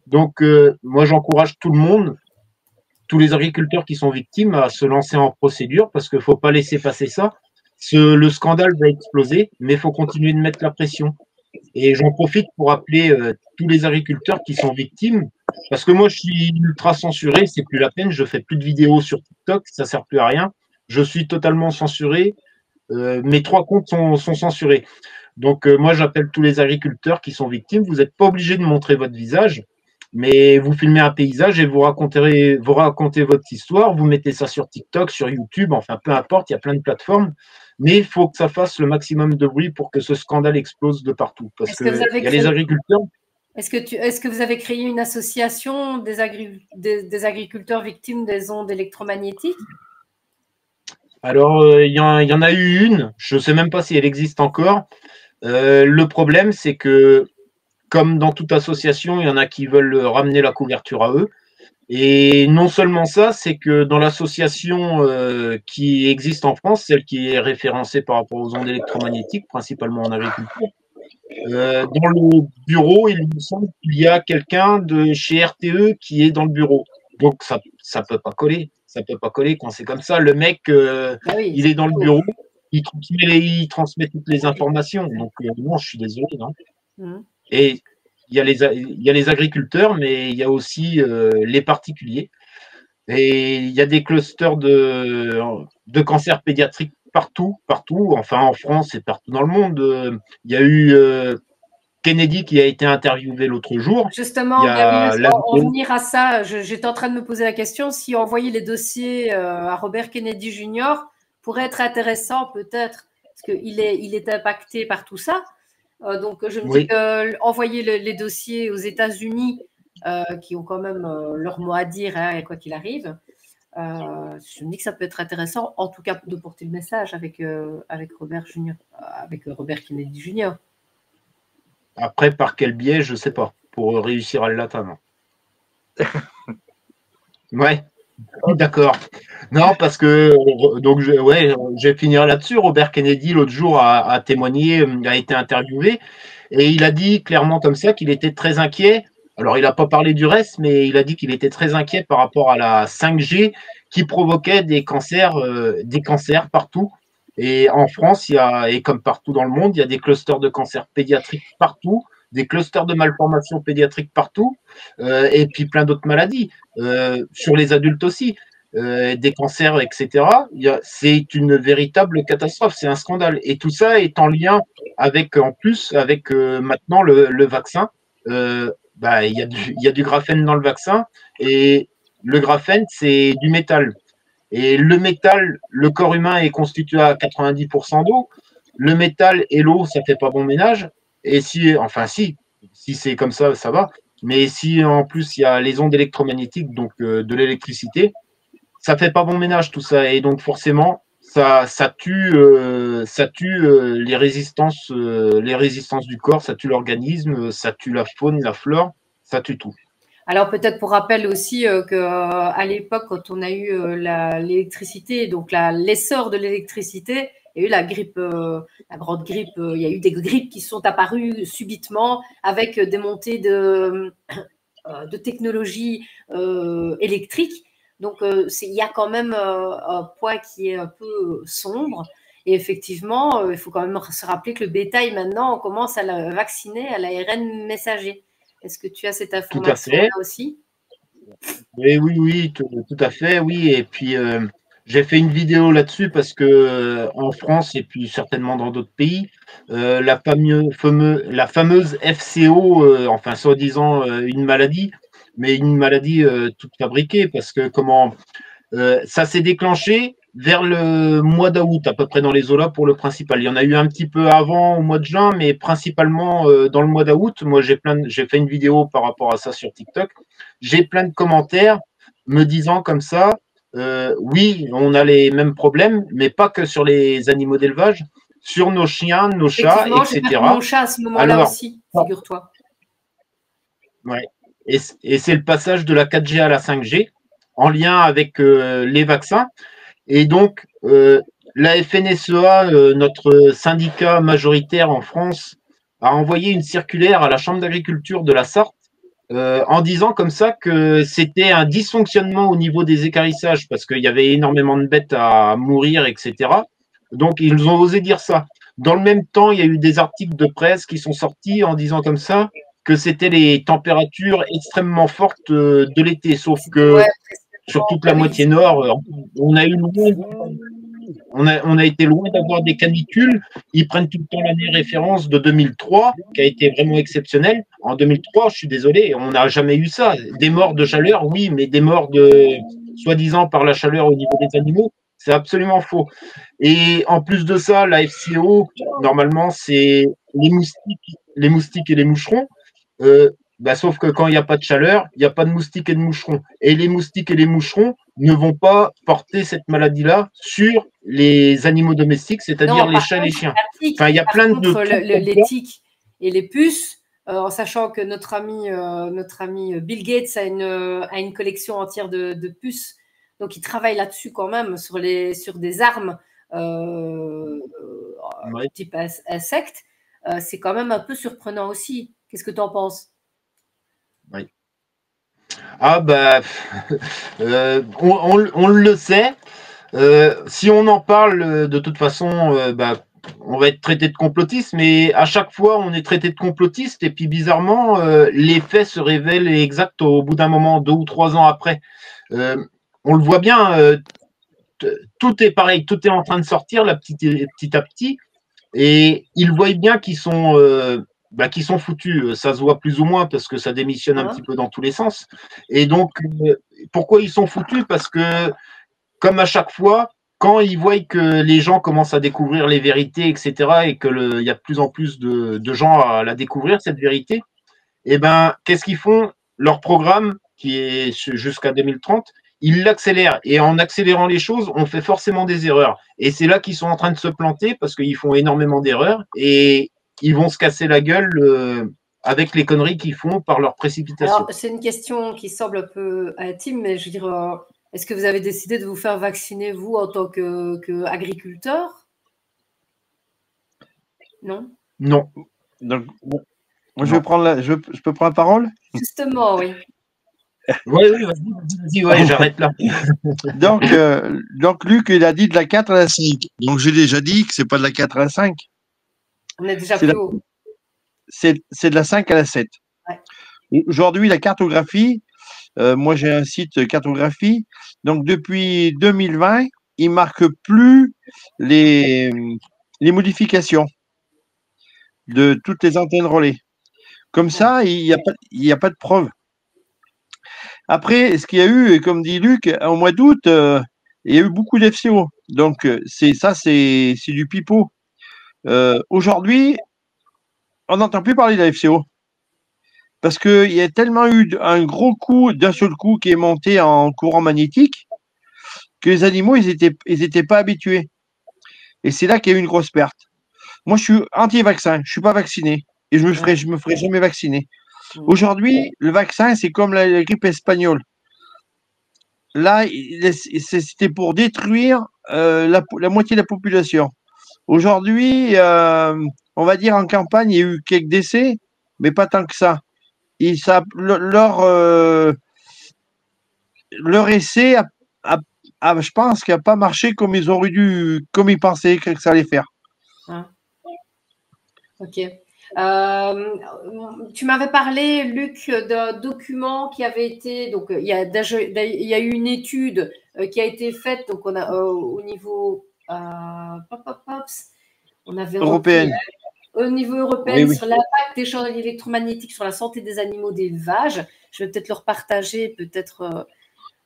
Donc, moi, j'encourage tout le monde, tous les agriculteurs qui sont victimes, à se lancer en procédure parce qu'il ne faut pas laisser passer ça. Le scandale va exploser, mais il faut continuer de mettre la pression. Et j'en profite pour appeler tous les agriculteurs qui sont victimes, parce que moi, je suis ultra censuré, c'est plus la peine, je fais plus de vidéos sur TikTok, ça sert plus à rien. Je suis totalement censuré, mes 3 comptes sont censurés. Donc, moi, j'appelle tous les agriculteurs qui sont victimes. Vous n'êtes pas obligé de montrer votre visage, mais vous filmez un paysage et vous racontez votre histoire. Vous mettez ça sur TikTok, sur YouTube, enfin, peu importe, il y a plein de plateformes. Mais il faut que ça fasse le maximum de bruit pour que ce scandale explose de partout. Parce qu'il y a les agriculteurs. Est-ce que vous avez créé une association des agriculteurs victimes des ondes électromagnétiques? Alors, il y en a eu une. Je ne sais même pas si elle existe encore. Le problème, c'est que, comme dans toute association, il y en a qui veulent ramener la couverture à eux. Et non seulement ça, c'est que dans l'association qui existe en France, celle qui est référencée par rapport aux ondes électromagnétiques, principalement en agriculture, dans le bureau, il me semble qu'il y a quelqu'un de chez RTE qui est dans le bureau. Donc, ça peut pas coller. Ça peut pas coller quand c'est comme ça. Le mec, il est dans le bureau, il transmet toutes les informations. Donc, non, je suis désolé. Non. Et il y a les agriculteurs, mais il y a aussi les particuliers. Et il y a des clusters de cancers pédiatriques partout. Enfin, en France et partout dans le monde. Il y a eu Kennedy qui a été interviewé l'autre jour. Justement, en venir à ça, j'étais en train de me poser la question si envoyer les dossiers à Robert Kennedy Jr. pourrait être intéressant peut-être, parce qu'il est impacté par tout ça. Donc, je me dis qu'envoyer les dossiers aux États-Unis, qui ont quand même leur mot à dire, hein, quoi qu'il arrive, je me dis que ça peut être intéressant, en tout cas, de porter le message avec Robert Kennedy Jr. Après, par quel biais, je ne sais pas, pour réussir à l'atteindre. Ouais, d'accord. Non, parce que, donc, je vais finir là-dessus. Robert Kennedy, l'autre jour, a témoigné, a été interviewé, et il a dit clairement comme ça qu'il était très inquiet. Alors, il n'a pas parlé du reste, mais il a dit qu'il était très inquiet par rapport à la 5G qui provoquait des cancers partout. Et en France, et comme partout dans le monde, il y a des clusters de cancers pédiatriques partout, des clusters de malformations pédiatriques partout, et puis plein d'autres maladies, sur les adultes aussi, des cancers, etc. C'est une véritable catastrophe, c'est un scandale. Et tout ça est en lien avec maintenant le vaccin. Il y a du graphène dans le vaccin, et le graphène, c'est du métal. Et le métal, le corps humain est constitué à 90% d'eau. Le métal et l'eau, ça fait pas bon ménage. Et si c'est comme ça, ça va. Mais si en plus il y a les ondes électromagnétiques, donc de l'électricité, ça fait pas bon ménage tout ça. Et donc forcément, ça tue les résistances du corps, ça tue l'organisme, ça tue la faune, la flore, ça tue tout. Alors peut-être pour rappel aussi qu'à l'époque, quand on a eu l'électricité, donc l'essor de l'électricité, il y a eu la grippe, la grande grippe, il y a eu des grippes qui sont apparues subitement avec des montées de technologies électriques. Donc il y a quand même un point qui est un peu sombre. Et effectivement, il faut quand même se rappeler que le bétail, maintenant, on commence à le vacciner à l'ARN messager. Est-ce que tu as cette information-là aussi? Oui, tout à fait, oui. Et puis, j'ai fait une vidéo là-dessus parce que en France et puis certainement dans d'autres pays, la fameuse FCO, enfin soi-disant une maladie, mais une maladie toute fabriquée parce que ça s'est déclenché vers le mois d'août, à peu près dans les eaux-là pour le principal. Il y en a eu un petit peu avant, au mois de juin, mais principalement dans le mois d'août. Moi, j'ai fait une vidéo par rapport à ça sur TikTok. J'ai plein de commentaires me disant comme ça, oui, on a les mêmes problèmes, mais pas que sur les animaux d'élevage, sur nos chiens, nos chats, etc. J'ai mon chat à ce moment-là aussi, figure-toi. Ouais. Et c'est le passage de la 4G à la 5G en lien avec les vaccins. Et donc, la FNSEA, notre syndicat majoritaire en France, a envoyé une circulaire à la Chambre d'agriculture de la Sarthe en disant comme ça que c'était un dysfonctionnement au niveau des équarrissages parce qu'il y avait énormément de bêtes à mourir, etc. Donc, ils ont osé dire ça. Dans le même temps, il y a eu des articles de presse qui sont sortis en disant comme ça que c'était les températures extrêmement fortes de l'été. Sauf que sur toute la moitié nord, on a été loin d'avoir des canicules. Ils prennent tout le temps l'année référence de 2003, qui a été vraiment exceptionnelle. En 2003, je suis désolé, on n'a jamais eu ça. Des morts de chaleur, oui, mais des morts soi-disant par la chaleur au niveau des animaux, c'est absolument faux. Et en plus de ça, la FCO, normalement, c'est les moustiques et les moucherons. Sauf que quand il n'y a pas de chaleur, il n'y a pas de moustiques et de moucherons. Et les moustiques et les moucherons ne vont pas porter cette maladie-là sur les animaux domestiques, c'est-à-dire les chats et les chiens. Enfin, il y a plein de les tiques et les puces, en sachant que notre ami Bill Gates a une collection entière de puces. Donc, il travaille là-dessus quand même, sur des armes type insectes. C'est quand même un peu surprenant aussi. Qu'est-ce que tu en penses? Oui. Ah on le sait. Si on en parle, de toute façon, on va être traité de complotiste, mais à chaque fois, on est traité de complotiste, et puis bizarrement, les faits se révèlent exacts au bout d'un moment, 2 ou 3 ans après. On le voit bien, tout est pareil, tout est en train de sortir là, petit à petit, et ils voient bien qu'ils sont foutus. Ça se voit plus ou moins parce que ça démissionne un petit peu dans tous les sens. Et donc, pourquoi ils sont foutus? Parce que, comme à chaque fois, quand ils voient que les gens commencent à découvrir les vérités, etc., et qu'il y a de plus en plus de gens à la découvrir, cette vérité, qu'est-ce qu'ils font? Leur programme, qui est jusqu'à 2030, ils l'accélèrent. Et en accélérant les choses, on fait forcément des erreurs. Et c'est là qu'ils sont en train de se planter parce qu'ils font énormément d'erreurs et ils vont se casser la gueule avec les conneries qu'ils font par leur précipitation. Alors, c'est une question qui semble un peu intime, mais je veux dire, est-ce que vous avez décidé de vous faire vacciner, vous, en tant qu'agriculteur? Non? Non. Donc, moi, je peux prendre la parole? Justement, oui. Oui, vas-y, ouais, j'arrête là. Donc, Luc, il a dit de la 4 à la 5. Donc, j'ai déjà dit que c'est pas de la 4 à la 5. On est déjà plus haut. C'est de la 5 à la 7. Ouais. Aujourd'hui, la cartographie, moi, j'ai un site cartographie. Donc, depuis 2020, il ne marque plus les modifications de toutes les antennes relais. Comme ça, il n'y a pas de preuve. Après, ce qu'il y a eu, comme dit Luc, au mois d'août, il y a eu beaucoup d'FCO. Donc, c'est du pipeau. Aujourd'hui, on n'entend plus parler de la FCO. Parce qu'il y a tellement eu un gros coup, d'un seul coup, qui est monté en courant magnétique, que les animaux, ils étaient pas habitués. Et c'est là qu'il y a eu une grosse perte. Moi, je suis anti-vaccin, je suis pas vacciné et je me ferai jamais vacciner. Aujourd'hui, le vaccin, c'est comme la grippe espagnole. Là, c'était pour détruire la moitié de la population. Aujourd'hui, on va dire en campagne, il y a eu quelques décès, mais pas tant que ça. Et leur essai je pense qu'il n'a pas marché comme ils auraient dû, comme ils pensaient que ça allait faire. Ok. Tu m'avais parlé, Luc, d'un document qui avait été, donc il y a eu une étude qui a été faite, donc on a au niveau on avait européenne. Au niveau européen, sur l'impact des champs électromagnétiques sur la santé des animaux d'élevage. Je vais peut-être le repartager, peut-être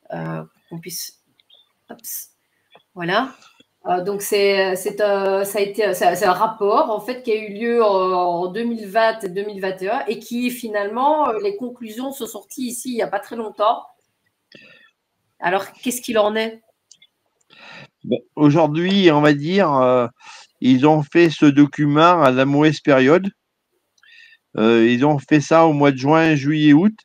qu'on puisse. Voilà. Donc c'est un rapport en fait qui a eu lieu en 2020 et 2021 et qui finalement les conclusions sont sorties ici il n'y a pas très longtemps. Alors qu'est-ce qu'il en est? Aujourd'hui, on va dire, ils ont fait ce document à la mauvaise période. Ils ont fait ça au mois de juin, juillet, août.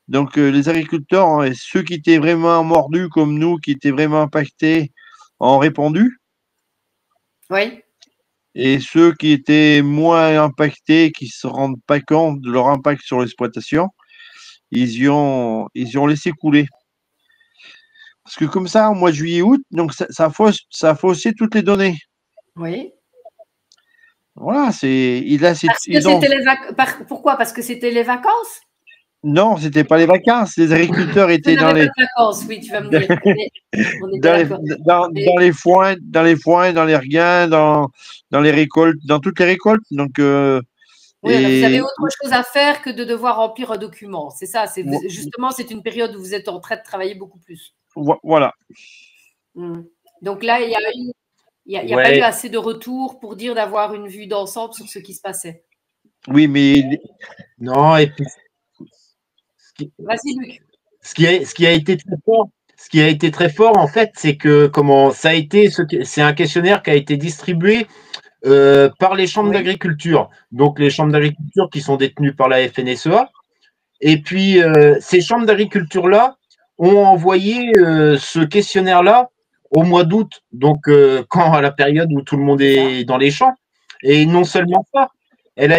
Donc les agriculteurs, ceux qui étaient vraiment mordus comme nous, qui étaient vraiment impactés, ont répondu. Oui. Et ceux qui étaient moins impactés, qui ne se rendent pas compte de leur impact sur l'exploitation, ils y ont laissé couler. Parce que comme ça, au mois de juillet, août, donc ça a faussé toutes les données. Oui. Voilà, Pourquoi? Parce que c'était les vacances? Non, c'était pas les vacances. Les agriculteurs étaient dans les vacances, oui, tu vas me dire. Dans les foins, dans les regains, dans les récoltes, dans toutes les récoltes. Donc, oui, vous avez autre chose à faire que de devoir remplir un document. C'est ça. Justement, c'est une période où vous êtes en train de travailler beaucoup plus. Voilà. Donc là, il n'y a pas eu assez de retours pour dire d'avoir une vue d'ensemble sur ce qui se passait. Oui, mais non. Et puis, vas-y, Luc. Ce qui a été très fort, en fait, c'est que c'est un questionnaire qui a été distribué par les chambres d'agriculture. Donc les chambres d'agriculture qui sont détenues par la FNSEA. Et puis ces chambres d'agriculture-là ont envoyé ce questionnaire-là au mois d'août, donc à la période où tout le monde est dans les champs. Et non seulement ça, il a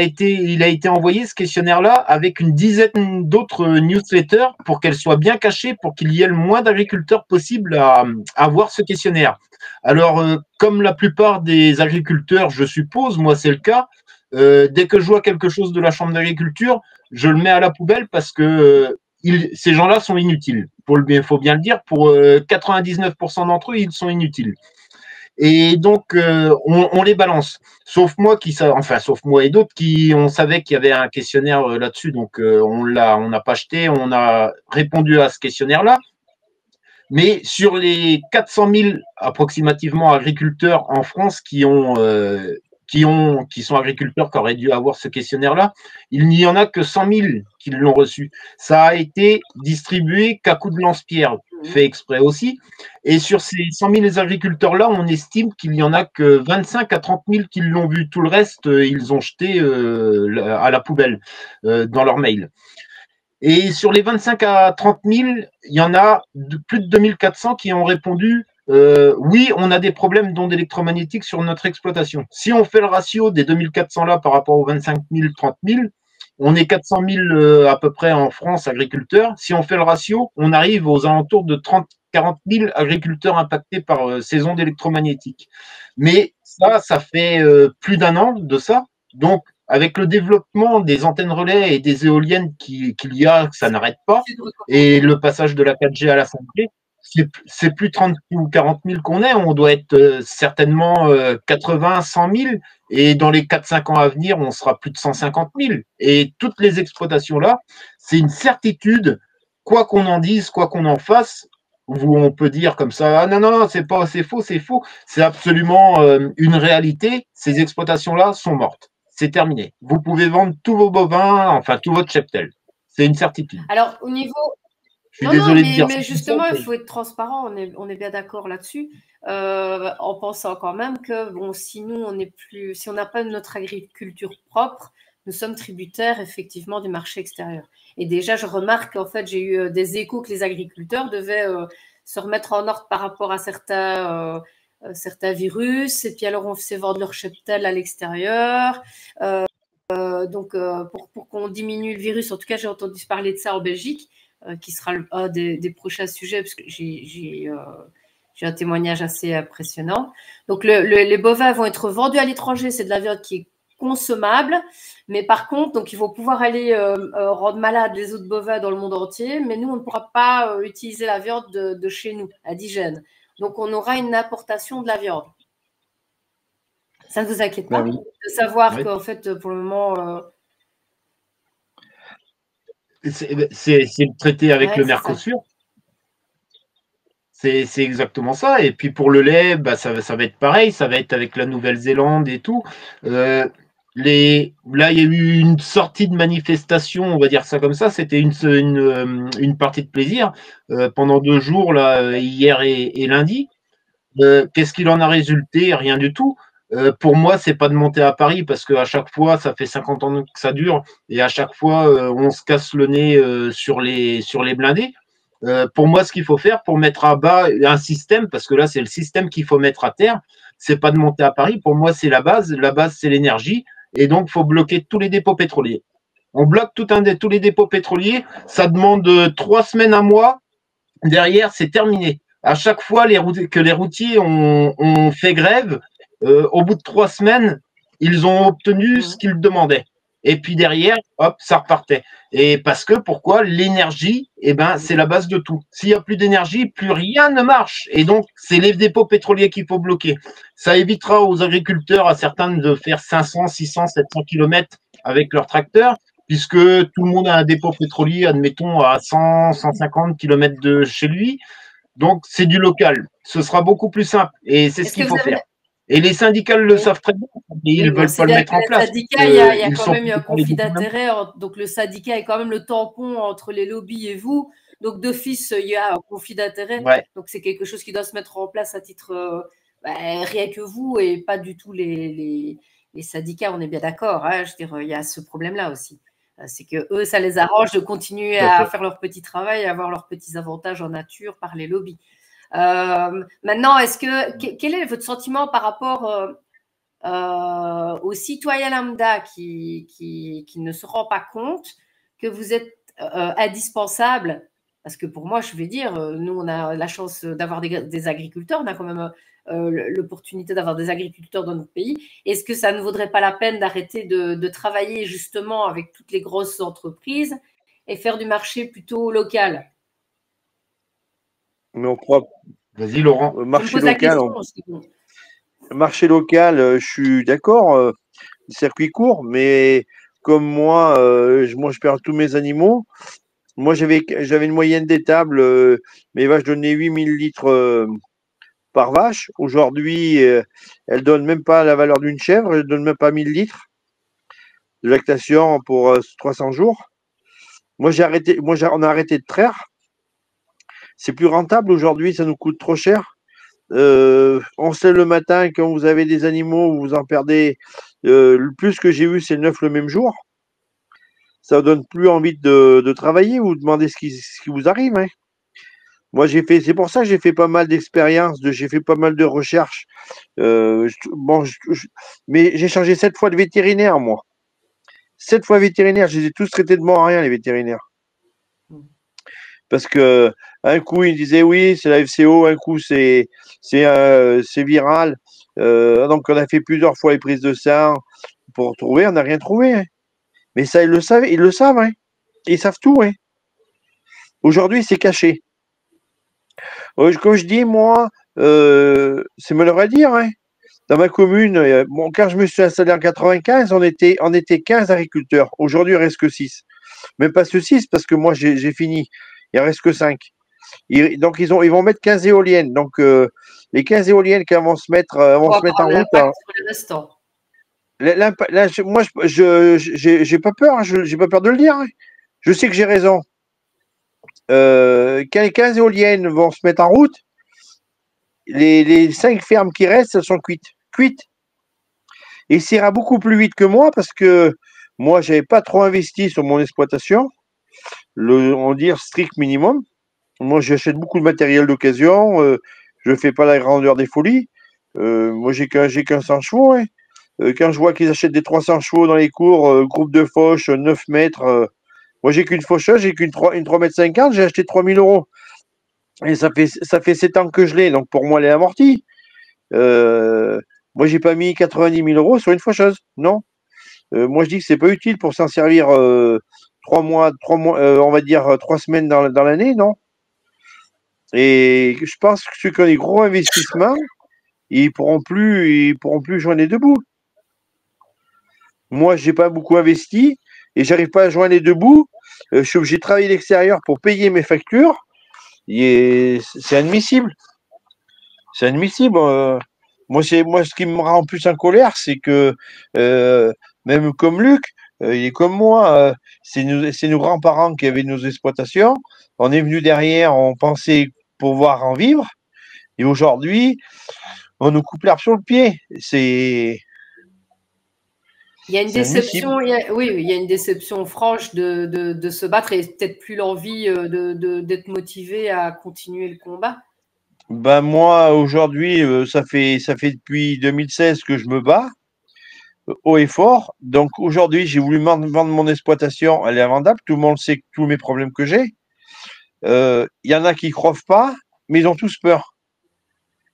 été envoyé ce questionnaire-là avec une dizaine d'autres newsletters pour qu'elle soit bien cachée, pour qu'il y ait le moins d'agriculteurs possible à voir ce questionnaire. Alors, comme la plupart des agriculteurs, je suppose, moi c'est le cas, dès que je vois quelque chose de la chambre d'agriculture, je le mets à la poubelle parce que ces gens-là sont inutiles. Il faut bien le dire, pour 99% d'entre eux, ils sont inutiles. Et donc, on les balance. Sauf moi et d'autres on savait qu'il y avait un questionnaire là-dessus, donc on n'a pas acheté, on a répondu à ce questionnaire-là. Mais sur les 400 000 approximativement agriculteurs en France qui sont agriculteurs, qui auraient dû avoir ce questionnaire-là, il n'y en a que 100 000 qui l'ont reçu. Ça a été distribué qu'à coup de lance-pierre, fait exprès aussi. Et sur ces 100 000 agriculteurs-là, on estime qu'il n'y en a que 25 à 30 000 qui l'ont vu. Tout le reste, ils ont jeté à la poubelle dans leur mail. Et sur les 25 à 30 000, il y en a plus de 2400 qui ont répondu oui, on a des problèmes d'ondes électromagnétiques sur notre exploitation. Si on fait le ratio des 2400 là par rapport aux 25 000, 30 000, on est 400 000 à peu près en France agriculteurs. Si on fait le ratio, on arrive aux alentours de 40 000 agriculteurs impactés par ces ondes électromagnétiques. Mais ça fait plus d'un an de ça. Donc, avec le développement des antennes relais et des éoliennes qu'il y a, ça n'arrête pas, et le passage de la 4G à la 5G, c'est plus 30 ou 40 000 qu'on est, on doit être certainement 80, 100 000, et dans les 4-5 ans à venir, on sera plus de 150 000. Et toutes les exploitations-là, c'est une certitude, quoi qu'on en dise, quoi qu'on en fasse, où on peut dire comme ça, ah non, c'est faux, c'est absolument une réalité, ces exploitations-là sont mortes. C'est terminé. Vous pouvez vendre tous vos bovins, enfin tout votre cheptel. C'est une certitude. Alors, au niveau Je suis désolé de dire mais ça. justement, il faut être transparent, on est bien d'accord là-dessus, en pensant quand même que bon, si on n'a pas notre agriculture propre, nous sommes tributaires effectivement du marché extérieur. Et déjà, je remarque qu'en fait, j'ai eu des échos que les agriculteurs devaient se remettre en ordre par rapport à certains virus, et puis alors on faisait vendre leur cheptel à l'extérieur. Donc, pour qu'on diminue le virus, en tout cas, j'ai entendu parler de ça en Belgique, qui sera un des prochains sujets, parce que j'ai un témoignage assez impressionnant. Donc, les bovins vont être vendus à l'étranger, c'est de la viande qui est consommable, mais par contre, donc, ils vont pouvoir aller rendre malades les autres bovins dans le monde entier, mais nous, on ne pourra pas utiliser la viande de chez nous, indigène. Donc, on aura une importation de la viande. Ça ne vous inquiète pas de savoir qu'en fait, pour le moment… C'est le traité avec le Mercosur. C'est exactement ça. Et puis pour le lait, bah, ça va être pareil. Ça va être avec la Nouvelle-Zélande et tout. Là, il y a eu une sortie de manifestation, on va dire ça comme ça. C'était une partie de plaisir pendant 2 jours, là, hier et lundi. Qu'est-ce qu'il en a résulté? Rien du tout. Pour moi, c'est pas de monter à Paris parce qu'à chaque fois, ça fait 50 ans que ça dure et à chaque fois, on se casse le nez sur les blindés. Pour moi, ce qu'il faut faire pour mettre à bas un système, parce que là, c'est le système qu'il faut mettre à terre, c'est pas de monter à Paris. Pour moi, c'est la base. La base, c'est l'énergie. Et donc, il faut bloquer tous les dépôts pétroliers. On bloque tous les dépôts pétroliers. Ça demande 3 semaines, 1 mois. Derrière, c'est terminé. À chaque fois que les routiers ont fait grève, au bout de 3 semaines, ils ont obtenu ce qu'ils demandaient. Et puis derrière, hop, ça repartait. Et parce que pourquoi? L'énergie, eh ben, c'est la base de tout. S'il n'y a plus d'énergie, plus rien ne marche. Et donc, c'est les dépôts pétroliers qu'il faut bloquer. Ça évitera aux agriculteurs, à certains, de faire 500, 600, 700 kilomètres avec leur tracteur, puisque tout le monde a un dépôt pétrolier, admettons, à 100, 150 kilomètres de chez lui. Donc, c'est du local. Ce sera beaucoup plus simple. Et c'est ce qu'il faut faire. Et les syndicats le savent très bien, mais ils ne veulent pas le mettre en place. Il y a quand même eu un conflit d'intérêts. Donc, le syndicat est quand même le tampon entre les lobbies et vous. Donc, d'office, il y a un conflit d'intérêts. Ouais. Donc, c'est quelque chose qui doit se mettre en place à titre rien que vous et pas du tout les syndicats. On est bien d'accord. Hein, je veux dire, il y a ce problème-là aussi. C'est que eux, ça les arrange de continuer à faire leur petit travail, à avoir leurs petits avantages en nature par les lobbies. Maintenant, quel est votre sentiment par rapport aux citoyens lambda qui ne se rend pas compte que vous êtes indispensable? Parce que pour moi, je vais dire, nous, on a la chance d'avoir des agriculteurs, on a quand même l'opportunité d'avoir des agriculteurs dans notre pays. Est-ce que ça ne vaudrait pas la peine d'arrêter de travailler justement avec toutes les grosses entreprises et faire du marché plutôt local? Mais on croit. Vas-y, Laurent. Marché local, marché local, je suis d'accord, circuit court, mais comme moi, je perds tous mes animaux. Moi, j'avais une moyenne d'étable, mes vaches donnaient 8000 litres par vache. Aujourd'hui, elles donnent même pas la valeur d'une chèvre, elles donnent même pas 1000 litres de lactation pour 300 jours. Moi, on a arrêté de traire. C'est plus rentable aujourd'hui, ça nous coûte trop cher. On se lève le matin, quand vous avez des animaux, vous en perdez. Le plus que j'ai eu, c'est 9 le même jour. Ça ne donne plus envie de travailler. Vous demandez ce qui vous arrive. Hein. Moi, c'est pour ça que j'ai fait pas mal d'expériences, j'ai fait pas mal de recherches. Mais j'ai changé 7 fois de vétérinaire, moi. 7 fois vétérinaire, je les ai tous traités de mort à rien, les vétérinaires. Parce que un coup, ils disaient oui, c'est la FCO, un coup, c'est viral. Donc, on a fait plusieurs fois les prises de sang pour trouver, on n'a rien trouvé. Hein. Mais ça, ils le savent. Hein. Ils savent tout. Hein. Aujourd'hui, c'est caché. Comme je dis, moi, c'est malheureux à dire. Hein. Dans ma commune, quand je me suis installé en 95, on était 15 agriculteurs. Aujourd'hui, il ne reste que 6. Même pas ce 6, parce que moi, j'ai fini. Il ne reste que 5. Donc, ils vont mettre 15 éoliennes. Donc, les 15 éoliennes qui vont se mettre en route. Moi, j'ai pas peur. J'ai pas peur de le dire. Hein. Je sais que j'ai raison. Quand les 15 éoliennes vont se mettre en route, les 5 fermes qui restent, elles sont cuites. Cuites. Et ça ira beaucoup plus vite que moi parce que moi, je n'avais pas trop investi sur mon exploitation, on va dire strict minimum. Moi, j'achète beaucoup de matériel d'occasion, je ne fais pas la grandeur des folies. Moi, j'ai qu'un 100 chevaux. Hein. Quand je vois qu'ils achètent des 300 chevaux dans les cours, groupe de fauche, 9 mètres, moi, j'ai qu'une faucheuse, j'ai qu'une 3 mètres 50, j'ai acheté 3 000 euros. Et ça fait 7 ans que je l'ai, donc pour moi, elle est amortie. Moi, j'ai pas mis 90 000 euros sur une faucheuse, non. Moi, je dis que c'est pas utile pour s'en servir 3 mois, on va dire 3 semaines dans l'année, non. Et je pense que ceux qui ont des gros investissements, ils pourront plus joindre les deux bouts. Moi, j'ai pas beaucoup investi et j'arrive pas à joindre les deux bouts. Je suis obligé de travailler à l'extérieur pour payer mes factures. C'est admissible. C'est admissible. Moi, ce qui me rend en plus en colère, c'est que même comme Luc, il est comme moi, c'est nos grands-parents qui avaient nos exploitations. On est venu derrière, on pensait pouvoir en vivre. Et aujourd'hui, on nous coupe l'herbe sur le pied. Il y a une déception, oui, il y a une déception franche de se battre et peut-être plus l'envie d'être motivé à continuer le combat. Ben moi, aujourd'hui, ça fait depuis 2016 que je me bats haut et fort. Donc aujourd'hui, j'ai voulu vendre mon exploitation. Elle est invendable. Tout le monde sait tous mes problèmes que j'ai. Il y en a qui ne croient pas, mais ils ont tous peur.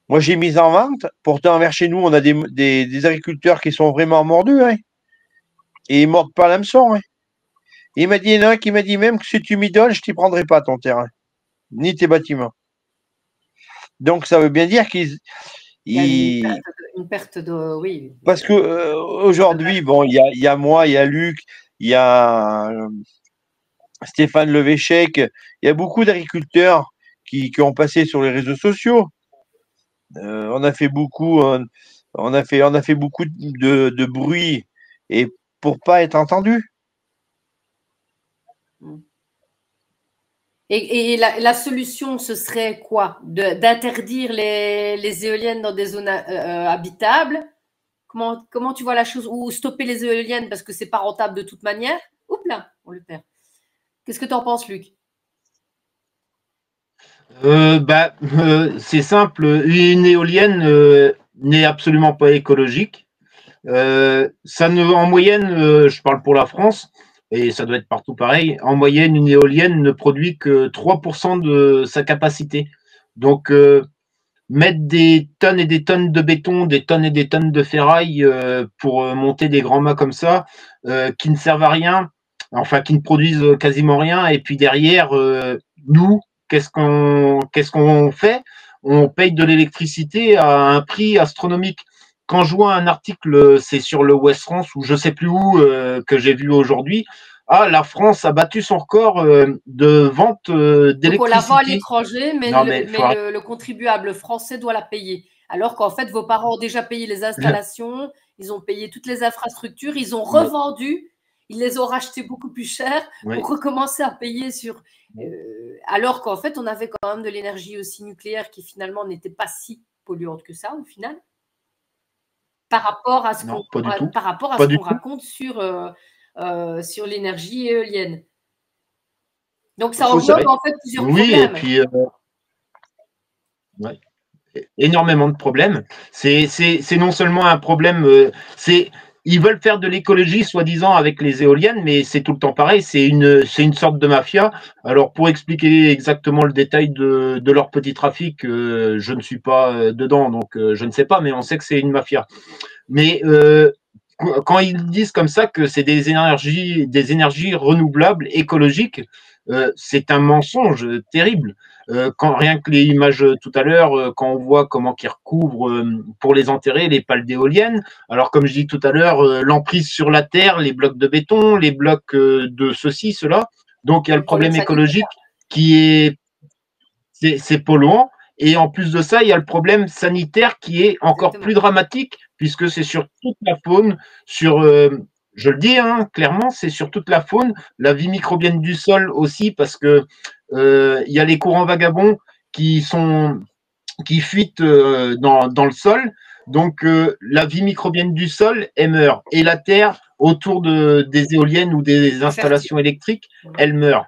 Moi, j'ai mis en vente. Pourtant, vers chez nous, on a des agriculteurs qui sont vraiment mordus. Hein, et ils ne mordent pas l'hameçon. Hein. Il m'a dit, il y en a un qui m'a dit même que si tu m'y donnes, je ne t'y prendrai pas ton terrain, ni tes bâtiments. Donc, ça veut bien dire qu'ils. Il y a une perte de. Oui. Parce que aujourd'hui, bon, il y a moi, il y a Luc, il y a Stéphane Levéchec, il y a beaucoup d'agriculteurs qui ont passé sur les réseaux sociaux. On a fait beaucoup, on a fait beaucoup de bruit et pour pas être entendu. Et la solution, ce serait quoi? D'interdire les éoliennes dans des zones habitables? Comment tu vois la chose? Ou stopper les éoliennes parce que c'est pas rentable de toute manière? Oups là, on le perd. Qu'est-ce que tu en penses, Luc? C'est simple, une éolienne n'est absolument pas écologique. En moyenne, je parle pour la France, et ça doit être partout pareil, en moyenne, une éolienne ne produit que 3% de sa capacité. Donc, mettre des tonnes et des tonnes de béton, des tonnes et des tonnes de ferraille pour monter des grands mâts comme ça, qui ne servent à rien, enfin qui ne produisent quasiment rien, et puis derrière, nous, qu'est-ce qu'on fait? On paye de l'électricité à un prix astronomique. Quand je vois un article, c'est sur le West France ou je sais plus où que j'ai vu aujourd'hui, la France a battu son record de vente d'électricité. Donc on la vend à l'étranger, mais le contribuable français doit la payer. Alors qu'en fait, vos parents ont déjà payé les installations, ils ont payé toutes les infrastructures, ils ont revendu, ils les ont rachetés beaucoup plus cher pour recommencer à payer sur… alors qu'en fait, on avait quand même de l'énergie aussi nucléaire qui finalement n'était pas si polluante que ça au final, par rapport à ce qu'on raconte sur l'énergie éolienne. Donc ça englobe en fait plusieurs problèmes. Et puis énormément de problèmes. C'est non seulement un problème, ils veulent faire de l'écologie soi-disant avec les éoliennes, mais c'est tout le temps pareil, c'est une sorte de mafia. Alors pour expliquer exactement le détail de leur petit trafic, je ne suis pas dedans, donc je ne sais pas, mais on sait que c'est une mafia. Mais quand ils disent comme ça que c'est des énergies renouvelables, écologiques, c'est un mensonge terrible. Quand rien que les images tout à l'heure, quand on voit comment ils recouvrent pour les enterrer les pales d'éoliennes, alors comme je dis tout à l'heure, l'emprise sur la terre, les blocs de béton, les blocs de ceci, cela. Donc il y a le problème écologique qui c'est polluant. Et en plus de ça, il y a le problème sanitaire qui est encore plus dramatique, puisque c'est sur toute la faune, je le dis clairement, c'est sur toute la faune, la vie microbienne du sol aussi, parce que il y a les courants vagabonds qui fuitent dans le sol. Donc, la vie microbienne du sol, elle meurt. Et la terre, autour des éoliennes ou des installations électriques, elle meurt.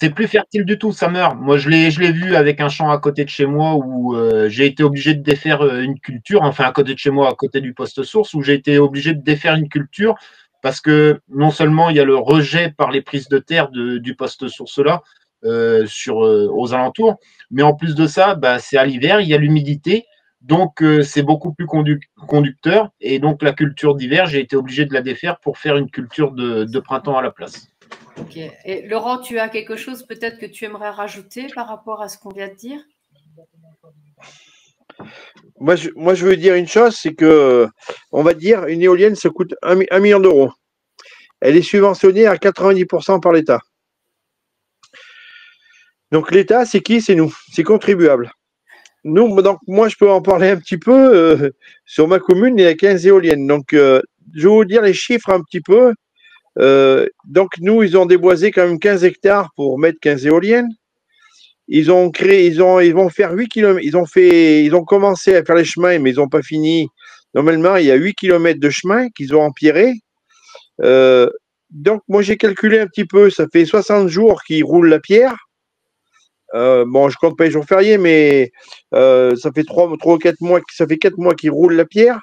C'est plus fertile du tout, ça meurt. Moi, je l'ai vu avec un champ à côté de chez moi où j'ai été obligé de défaire une culture, enfin à côté de chez moi, à côté du poste source, où j'ai été obligé de défaire une culture parce que non seulement il y a le rejet par les prises de terre du poste source là aux alentours, mais en plus de ça, bah, c'est à l'hiver, il y a l'humidité, donc c'est beaucoup plus conducteur. Et donc la culture d'hiver, j'ai été obligé de la défaire pour faire une culture de printemps à la place. Ok. Et Laurent, tu as quelque chose peut-être que tu aimerais rajouter par rapport à ce qu'on vient de dire? Moi, je veux dire une chose, c'est que, on va dire, une éolienne, ça coûte 1 million d'euros. Elle est subventionnée à 90% par l'État. Donc l'État, c'est qui? C'est nous, c'est contribuable. Nous, donc moi, je peux en parler un petit peu. Sur ma commune, il y a 15 éoliennes. Donc, je vais vous dire les chiffres un petit peu. Donc, nous, ils ont déboisé quand même 15 hectares pour mettre 15 éoliennes. Ils vont faire 8 km. Ils ont commencé à faire les chemins, mais ils n'ont pas fini. Normalement, il y a 8 km de chemin qu'ils ont empierré. Donc, moi, j'ai calculé un petit peu. Ça fait 60 jours qu'ils roulent la pierre. Bon, je compte pas les jours fériés, mais ça fait 3 ou 4 mois, ça fait 4 mois qu'ils roulent la pierre.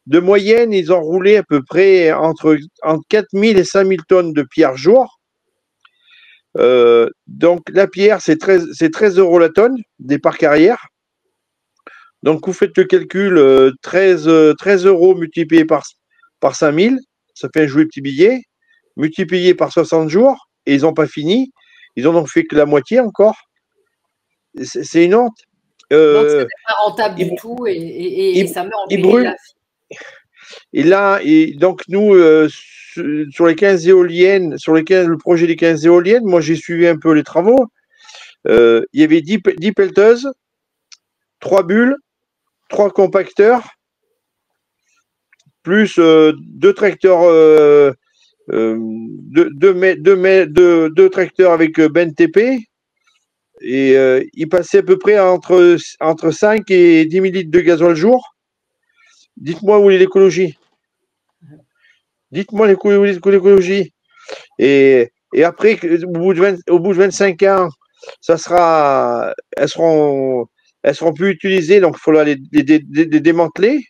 De moyenne, ils ont roulé à peu près entre 4 000 et 5 000 tonnes de pierre jour. Donc, la pierre, c'est 13 € la tonne des parcs arrière. Donc, vous faites le calcul, 13 € multiplié par 5 000, ça fait un joli petit billet, multiplié par 60 jours, et ils n'ont pas fini. Ils en ont fait que la moitié encore. C'est une honte. Donc, ce n'est pas rentable du tout et ça met en péril la vie. Et là, donc nous, sur les 15 éoliennes, le projet des 15 éoliennes, moi j'ai suivi un peu les travaux. Il y avait 10 pelleteuses, 3 bulles, 3 compacteurs, plus 2 tracteurs, 2 tracteurs avec BNTP. Et il passait à peu près entre 5 et 10 000 litres de gasoil jour. Dites-moi où est l'écologie. Dites-moi où est l'écologie. Et après, au bout de 25 ans, elles seront plus utilisées, donc il faudra les démanteler.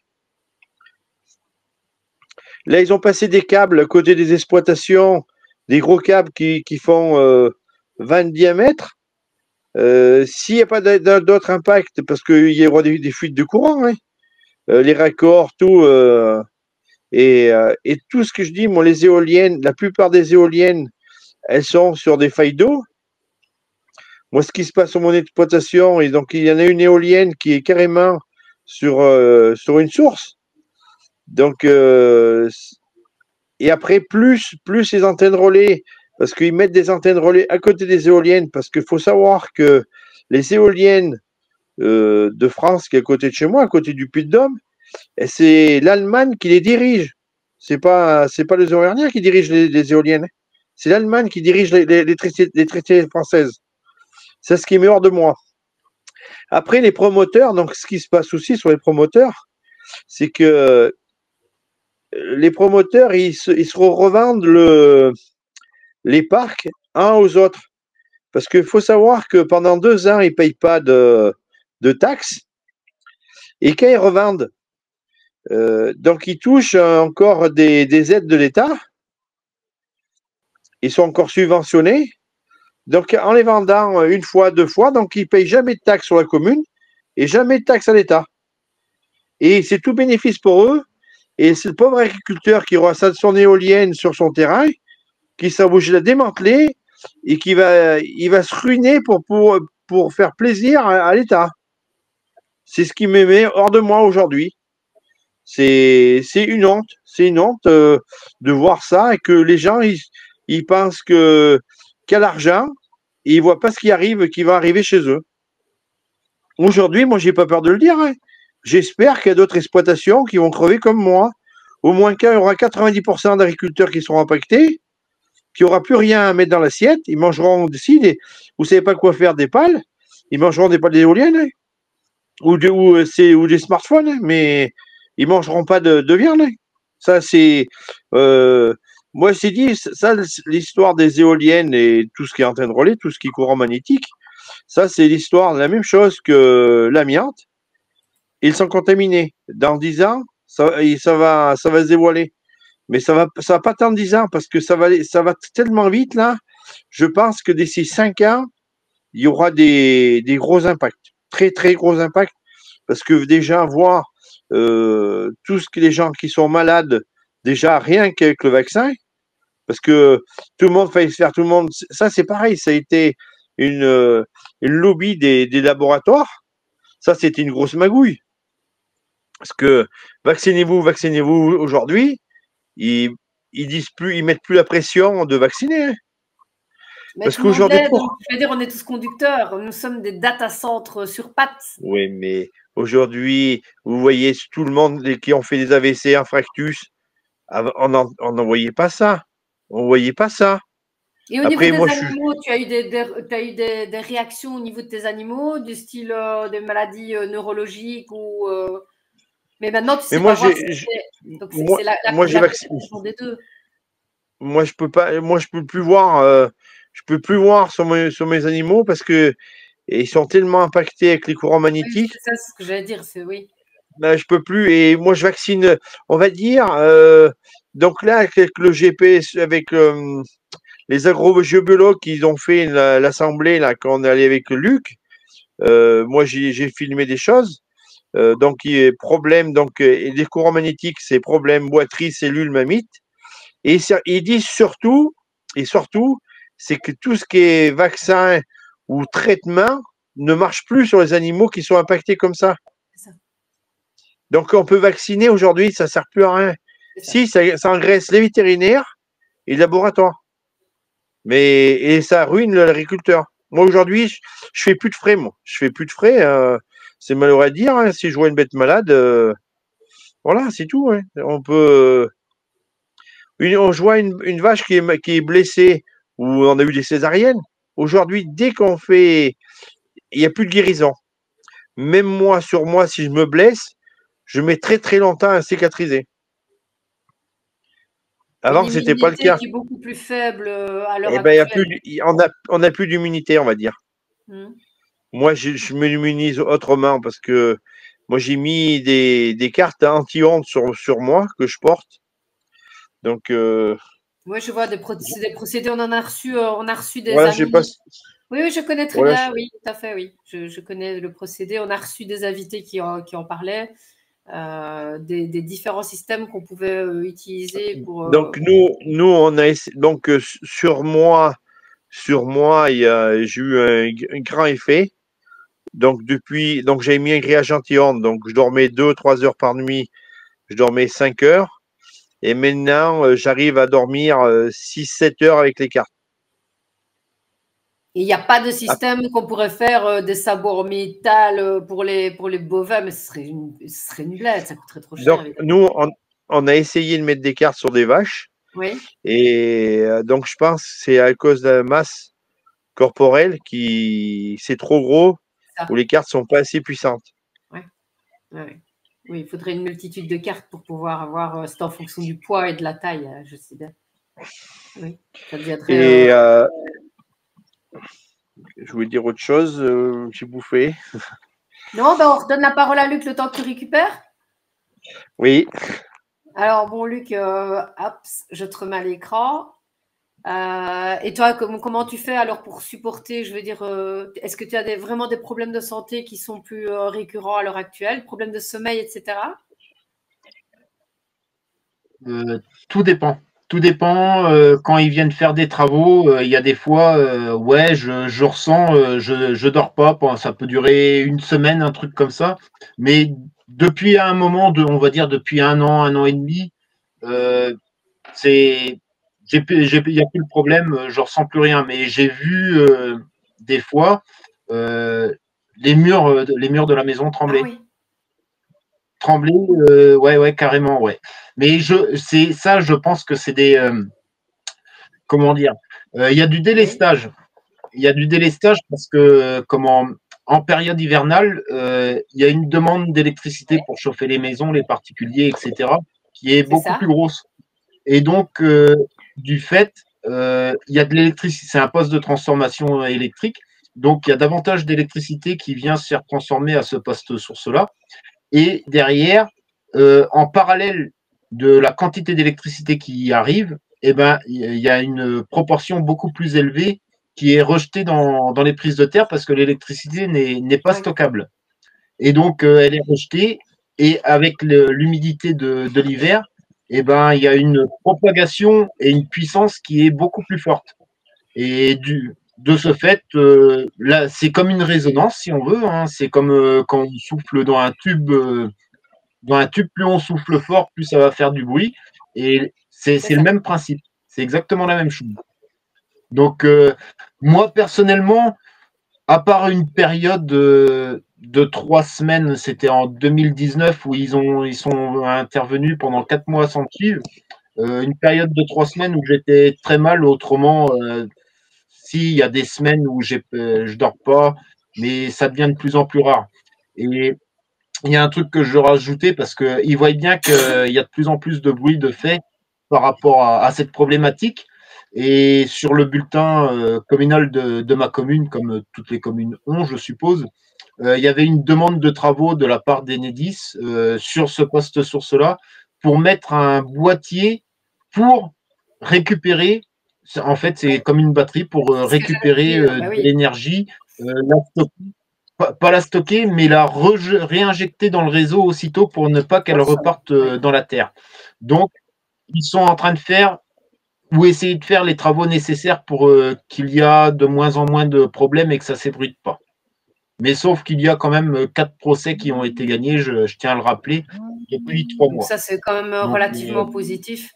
Là, ils ont passé des câbles à côté des exploitations, des gros câbles qui font 20 diamètres. S'il n'y a pas d'autres impacts, parce qu'il y aura des fuites de courant, hein, les raccords, tout, et tout ce que je dis, moi, les éoliennes, la plupart des éoliennes, elles sont sur des failles d'eau. Moi, ce qui se passe sur mon exploitation, et donc il y en a une éolienne qui est carrément sur une source. Donc, et après, plus les antennes relais, parce qu'ils mettent des antennes relais à côté des éoliennes, parce qu'il faut savoir que les éoliennes de France, qui est à côté de chez moi, à côté du Puy-de-Dôme, c'est l'Allemagne qui les dirige. C'est pas les Auvergnats qui dirigent les éoliennes. C'est l'Allemagne qui dirige les traités françaises. C'est ce qui met hors de moi. Après, les promoteurs, donc ce qui se passe aussi sur les promoteurs, c'est que les promoteurs, ils se revendent les parcs uns aux autres. Parce qu'il faut savoir que pendant 2 ans, ils ne payent pas de taxes. Et quand ils revendent, donc ils touchent encore des aides de l'État. Ils sont encore subventionnés. Donc en les vendant une fois, 2 fois, donc ils ne payent jamais de taxes sur la commune et jamais de taxes à l'État. Et c'est tout bénéfice pour eux. Et c'est le pauvre agriculteur qui aura son éolienne sur son terrain, qui sera obligé de la démanteler et il va se ruiner pour faire plaisir à l'État. C'est ce qui me met hors de moi aujourd'hui. C'est une honte. C'est une honte de voir ça et que les gens, ils pensent qu'il y a l'argent et ils ne voient pas ce qui va arriver chez eux. Aujourd'hui, moi, j'ai pas peur de le dire. Hein. J'espère qu'il y a d'autres exploitations qui vont crever comme moi. Au moins qu'il y aura 90% d'agriculteurs qui seront impactés. qu'il n'y aura plus rien à mettre dans l'assiette. Ils mangeront aussi vous ne savez pas quoi faire des pales, ils mangeront des pales d'éoliennes, hein, ou des smartphones, hein, mais ils ne mangeront pas de viande. Hein. Ça, c'est. Moi, c'est dit, ça, l'histoire des éoliennes et tout ce qui est en train de rouler, tout ce qui est courant magnétique, ça, c'est l'histoire de la même chose que l'amiante. Ils sont contaminés. Dans 10 ans, ça va se dévoiler. Mais ça va pas tant 10 ans parce que ça va tellement vite là. Je pense que d'ici 5 ans, il y aura des gros impacts, très très gros impacts, parce que déjà voir tout ce que les gens qui sont malades, déjà rien qu'avec le vaccin, parce que tout le monde faillit se faire, tout le monde, ça c'est pareil, ça a été une lobby des laboratoires, ça c'était une grosse magouille, parce que vaccinez-vous aujourd'hui. Ils disent plus, ils mettent plus la pression de vacciner. Hein. Mais parce tout le monde qu'aujourd'hui, l'est, donc je veux dire, on est tous conducteurs. Nous sommes des data centres sur pattes. oui, mais aujourd'hui, vous voyez tout le monde qui ont fait des AVC, un fractus, on n'en voyait pas ça. On voyait pas ça. Et au niveau des animaux, tu as eu des réactions au niveau de tes animaux, du style des maladies neurologiques ou mais maintenant, tu sais pas voir donc c'est la combinaison des deux. Moi, je peux plus voir, je peux plus voir sur mes animaux parce que ils sont tellement impactés avec les courants magnétiques. Oui, c'est ça ce que j'allais dire, c'est oui. Ben, je peux plus. Et moi, je vaccine, on va dire, donc là, avec le GPS, avec les agrobiologues qui ont fait l'assemblée, là, quand on est allé avec Luc, moi, j'ai filmé des choses. Donc, il y a problème, donc, et les courants magnétiques, c'est problème boiterie, cellules, mammites. Et ils disent surtout, c'est que tout ce qui est vaccin ou traitement ne marche plus sur les animaux qui sont impactés comme ça. Donc, on peut vacciner aujourd'hui, ça ne sert plus à rien. Si, ça engraisse les vétérinaires et les laboratoires. Et ça ruine l'agriculteur. Moi, aujourd'hui, je fais plus de frais, moi. Je fais plus de frais. C'est malheureux à dire. Hein. Si je vois une bête malade, voilà, c'est tout. Hein. On peut. On voit une vache qui est blessée ou on a eu des césariennes. Aujourd'hui, dès qu'on fait. Il n'y a plus de guérison. Même moi, sur moi, si je me blesse, je mets très très longtemps à cicatriser. Avant, ce n'était pas le cas. Qui est beaucoup plus faible à l'heure actuelle. On n'a plus d'immunité, on va dire. Moi, je m'immunise autrement parce que moi, j'ai mis des cartes anti-ondes sur moi que je porte. Donc. Oui, je vois des procédés. On a reçu des voilà, amis. Oui, je connais très bien. Oui, tout à fait. Oui, je connais le procédé. On a reçu des invités qui en parlaient. Des différents systèmes qu'on pouvait utiliser pour. Donc nous on a donc sur moi j'ai eu un grand effet. Donc j'avais mis un grillage anti-ondes, donc je dormais 2-3 heures par nuit, je dormais 5 heures et maintenant j'arrive à dormir 6-7 heures avec les cartes. Et il n'y a pas de système qu'on pourrait faire des sabots en métal pour les bovins, mais ce serait une blague, ça coûterait trop cher. Donc, nous, on a essayé de mettre des cartes sur des vaches. Oui. Et donc, je pense que c'est à cause de la masse corporelle qui c'est trop gros ou les cartes ne sont pas assez puissantes. Oui, il faudrait une multitude de cartes pour pouvoir avoir, c'est en fonction du poids et de la taille, je sais bien. Oui, ça deviendrait. Et je voulais dire autre chose, j'ai bouffé. Non, on redonne la parole à Luc le temps que tu récupères. Oui. Alors, bon, Luc, hop, je te remets à l'écran. Et toi, comment tu fais alors pour supporter, je veux dire, est-ce que tu as vraiment des problèmes de santé qui sont plus récurrents à l'heure actuelle, problèmes de sommeil, etc. Tout dépend. Tout dépend. Quand ils viennent faire des travaux, il y a des fois, je ressens, je dors pas. Ça peut durer une semaine, un truc comme ça. Mais depuis un moment, on va dire depuis un an et demi, il n'y a plus le problème. Je ressens plus rien. Mais j'ai vu des fois les murs de la maison trembler. Ah oui. Trembler, ouais, carrément, ouais. Mais je pense que c'est comment dire, il y a du délestage. Il y a du délestage parce que en période hivernale, il y a une demande d'électricité pour chauffer les maisons, les particuliers, etc., qui est beaucoup plus grosse. Et donc, du fait, il y a de l'électricité, c'est un poste de transformation électrique, donc il y a davantage d'électricité qui vient se faire transformer à ce poste source-là. Et derrière, en parallèle de la quantité d'électricité qui arrive, eh ben, il y a une proportion beaucoup plus élevée qui est rejetée dans les prises de terre parce que l'électricité n'est pas stockable. Et donc, elle est rejetée et avec l'humidité de l'hiver, eh ben, il y a une propagation et une puissance qui est beaucoup plus forte. Et de ce fait, là, c'est comme une résonance, si on veut. Hein. C'est comme quand on souffle dans un tube. Dans un tube, plus on souffle fort, plus ça va faire du bruit. Et c'est le même principe. C'est exactement la même chose. Donc, moi, personnellement, à part une période de 3 semaines, c'était en 2019 où ils sont intervenus pendant 4 mois sans suivre. Une période de 3 semaines où j'étais très mal. Autrement, si, il y a des semaines où je dors pas, mais ça devient de plus en plus rare. Et il y a un truc que je rajoutais parce qu'ils voient bien qu'il y a de plus en plus de bruit de fait par rapport à cette problématique. Et sur le bulletin communal de ma commune, comme toutes les communes ont, je suppose, il y avait une demande de travaux de la part d'Enedis sur ce poste source-là pour mettre un boîtier pour récupérer. En fait, c'est comme une batterie pour récupérer de l'énergie, pas la stocker, mais la réinjecter dans le réseau aussitôt pour ne pas qu'elle reparte dans la terre. Donc, ils sont en train de faire ou essayer de faire les travaux nécessaires pour qu'il y a de moins en moins de problèmes et que ça ne s'ébruite pas. Mais sauf qu'il y a quand même 4 procès qui ont été gagnés, je tiens à le rappeler, depuis 3 mois. Ça, c'est quand même relativement positif.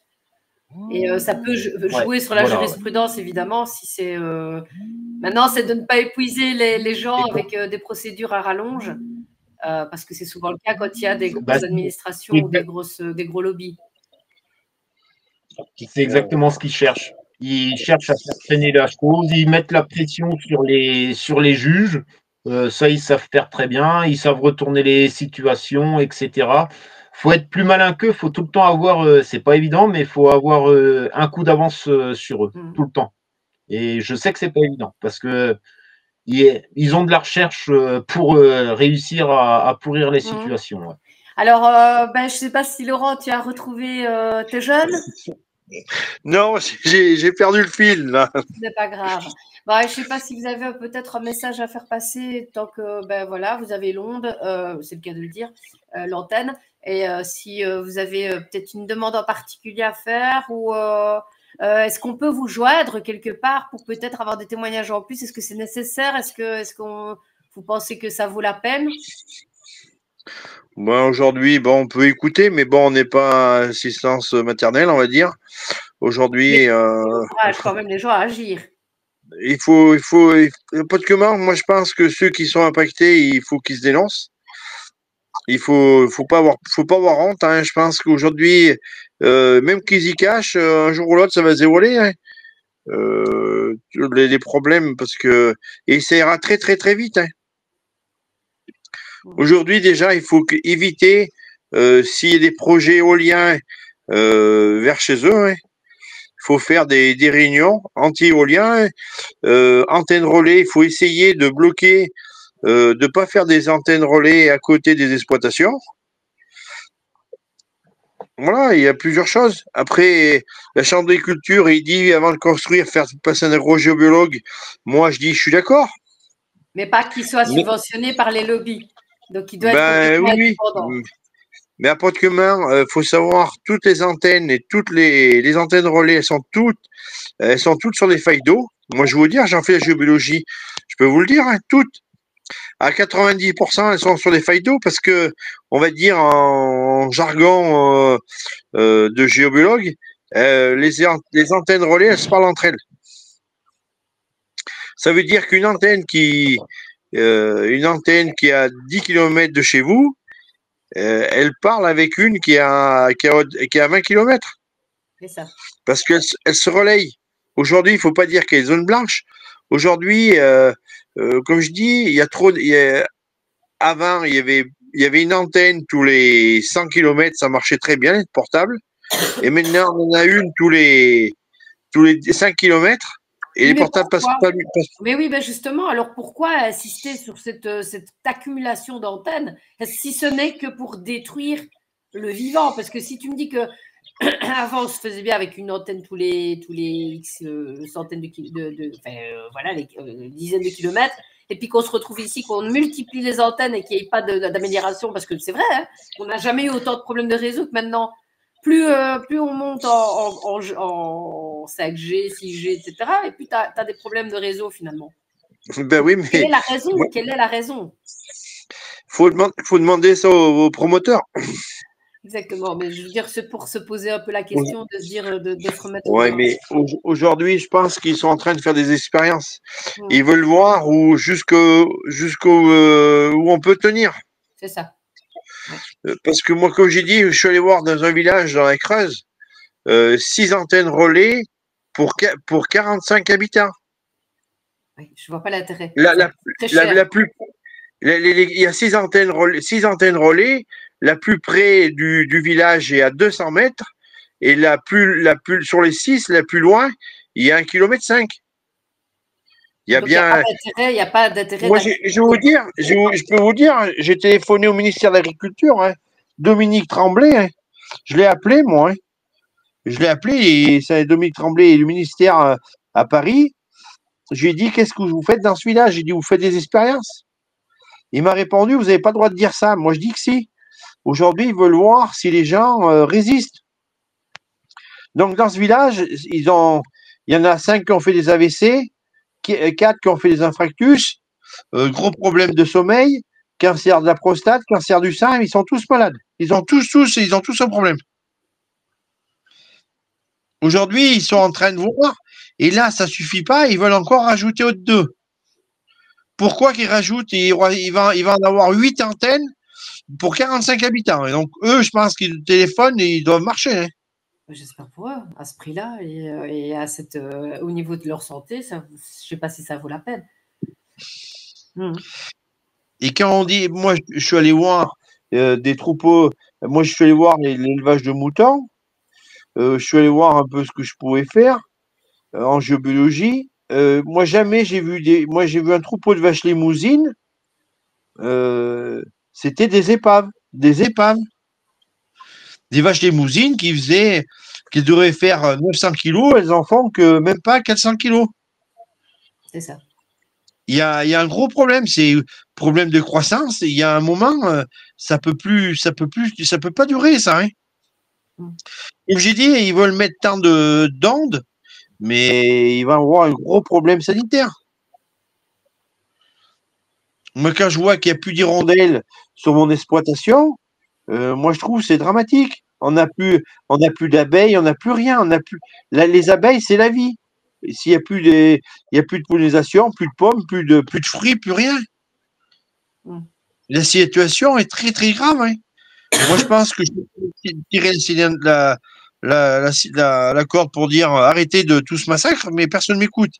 Et ça peut jouer sur la jurisprudence, évidemment, si c'est… Maintenant, c'est de ne pas épuiser les gens avec des procédures à rallonge, parce que c'est souvent le cas quand il y a des grosses administrations ou des gros lobbies. C'est exactement ce qu'ils cherchent. Ils cherchent à faire traîner la chose, ils mettent la pression sur les juges. Ça, ils savent faire très bien, ils savent retourner les situations, etc. Faut être plus malin qu'eux, faut tout le temps avoir, c'est pas évident, mais il faut avoir un coup d'avance sur eux, tout le temps. Et je sais que c'est pas évident, parce que ils ont de la recherche pour réussir à pourrir les situations. Ouais. Alors, je ne sais pas si Laurent, tu as retrouvé tes jeunes. Non, j'ai perdu le fil là. C'est pas grave. Je ne sais pas si vous avez peut-être un message à faire passer tant que voilà, vous avez l'onde, c'est le cas de le dire, l'antenne. Et si vous avez peut-être une demande en particulier à faire ou est-ce qu'on peut vous joindre quelque part pour peut-être avoir des témoignages en plus? Est-ce que c'est nécessaire? Est-ce qu'on vous pensez que ça vaut la peine? Aujourd'hui, on peut écouter, mais on n'est pas assistance maternelle, on va dire. Aujourd'hui, quand même les gens à agir. Il faut, pas de comment. Moi, je pense que ceux qui sont impactés, il faut qu'ils se dénoncent. Il faut pas avoir honte. Hein. Je pense qu'aujourd'hui, même qu'ils y cachent, un jour ou l'autre, ça va se dévoiler. Hein. Les problèmes, parce que et ça ira très très très vite. Hein. Aujourd'hui, déjà, il faut éviter s'il y a des projets éoliens vers chez eux. Hein. Il faut faire des réunions anti-éoliens, antennes relais. Il faut essayer de bloquer, de ne pas faire des antennes relais à côté des exploitations. Voilà, il y a plusieurs choses. Après, la Chambre d'agriculture, il dit avant de construire, faire passer un agrogéobiologue. Moi, je dis, je suis d'accord. Mais pas qu'il soit subventionné par les lobbies. Donc, il doit être indépendant. Mais à Port-de-Cumin, faut savoir, toutes les antennes et toutes les antennes relais, elles sont toutes sur des failles d'eau. Moi, je vais vous dire, j'en fais la géobiologie. Je peux vous le dire, hein, toutes. À 90%, elles sont sur des failles d'eau parce que, on va dire en jargon de géobiologue, les antennes relais, elles se parlent entre elles. Ça veut dire qu'une antenne qui a 10 km de chez vous, elle parle avec une qui a 20 km. C'est ça. Parce qu'elle se relaye. Aujourd'hui, il ne faut pas dire qu'il y a des zones blanches. Aujourd'hui, comme je dis, il y a trop. Avant, il y avait une antenne tous les 100 km, ça marchait très bien, les portables. Et maintenant, on en a une tous les 5 km et les Mais portables passent pourquoi? pas. Mais oui, ben justement, alors pourquoi insister sur cette accumulation d'antennes, si ce n'est que pour détruire le vivant? Parce que si tu me dis que avant, on se faisait bien avec une antenne tous les X centaines voilà, les dizaines de kilomètres, et puis qu'on se retrouve ici, qu'on multiplie les antennes et qu'il n'y ait pas d'amélioration, parce que c'est vrai, hein, on n'a jamais eu autant de problèmes de réseau que maintenant. Plus on monte en 5G, 6G, etc., et plus tu as des problèmes de réseau finalement. Ben oui, mais quelle est la raison? Quelle est la raison? Faut demander ça aux promoteurs. Exactement, mais je veux dire, c'est pour se poser un peu la question, de se dire, de se remettre. Ouais, mais aujourd'hui, je pense qu'ils sont en train de faire des expériences. Mmh. Ils veulent voir jusqu'où on peut tenir. C'est ça. Ouais. Parce que moi, comme j'ai dit, je suis allé voir dans un village dans la Creuse, 6 antennes relais pour 45 habitants. Oui, je vois pas l'intérêt. Il y a 6 antennes relais. La plus près du village est à 200 mètres. Et sur les 6, la plus loin, il y a 1,5 km. Il y a bien. Il n'y a pas d'intérêt. Moi, je peux vous dire, j'ai téléphoné au ministère de l'Agriculture, hein, Dominique Tremblay. Hein, je l'ai appelé, moi. Hein. Je l'ai appelé, et c'est Dominique Tremblay et le ministère à Paris. Je lui ai dit, qu'est-ce que vous faites dans ce village? J'ai dit, vous faites des expériences. Il m'a répondu, vous n'avez pas le droit de dire ça. Moi, je dis que si. Aujourd'hui, ils veulent voir si les gens résistent. Donc, dans ce village, il y en a 5 qui ont fait des AVC, 4 qui ont fait des infarctus, gros problème de sommeil, cancer de la prostate, cancer du sein, ils sont tous malades. Ils ont tous un problème. Aujourd'hui, ils sont en train de voir, et là, ça suffit pas, ils veulent encore rajouter autre 2. Pourquoi qu'ils rajoutent? Il va en avoir 8 antennes pour 45 habitants. Et donc, eux, je pense qu'ils téléphonent et ils doivent marcher. Hein. J'espère pour eux, à ce prix-là et au niveau de leur santé, je ne sais pas si ça vaut la peine. Et quand on dit, moi, je suis allé voir des troupeaux, moi, je suis allé voir l'élevage de moutons, je suis allé voir un peu ce que je pouvais faire en géobiologie. Moi, jamais j'ai vu un troupeau de vaches limousines. C'était des épaves. Des vaches limousines qui devraient faire 900 kilos, elles en font que même pas 400 kilos. C'est ça. Il y a un gros problème, c'est problème de croissance. Il y a un moment, ça peut pas durer, ça. Hein. Comme j'ai dit, ils veulent mettre tant d'ondes, mais il va y avoir un gros problème sanitaire. Moi, quand je vois qu'il n'y a plus d'hirondelles sur mon exploitation, moi, je trouve que c'est dramatique. On n'a plus d'abeilles, on n'a plus rien. Les abeilles, c'est la vie. Et s'il n'y a plus de pollinisation, plus de pommes, plus de fruits, plus rien. La situation est très, très grave. Hein. Moi, je pense que je vais tirer la corde pour dire arrêtez de tout ce massacre, mais personne ne m'écoute.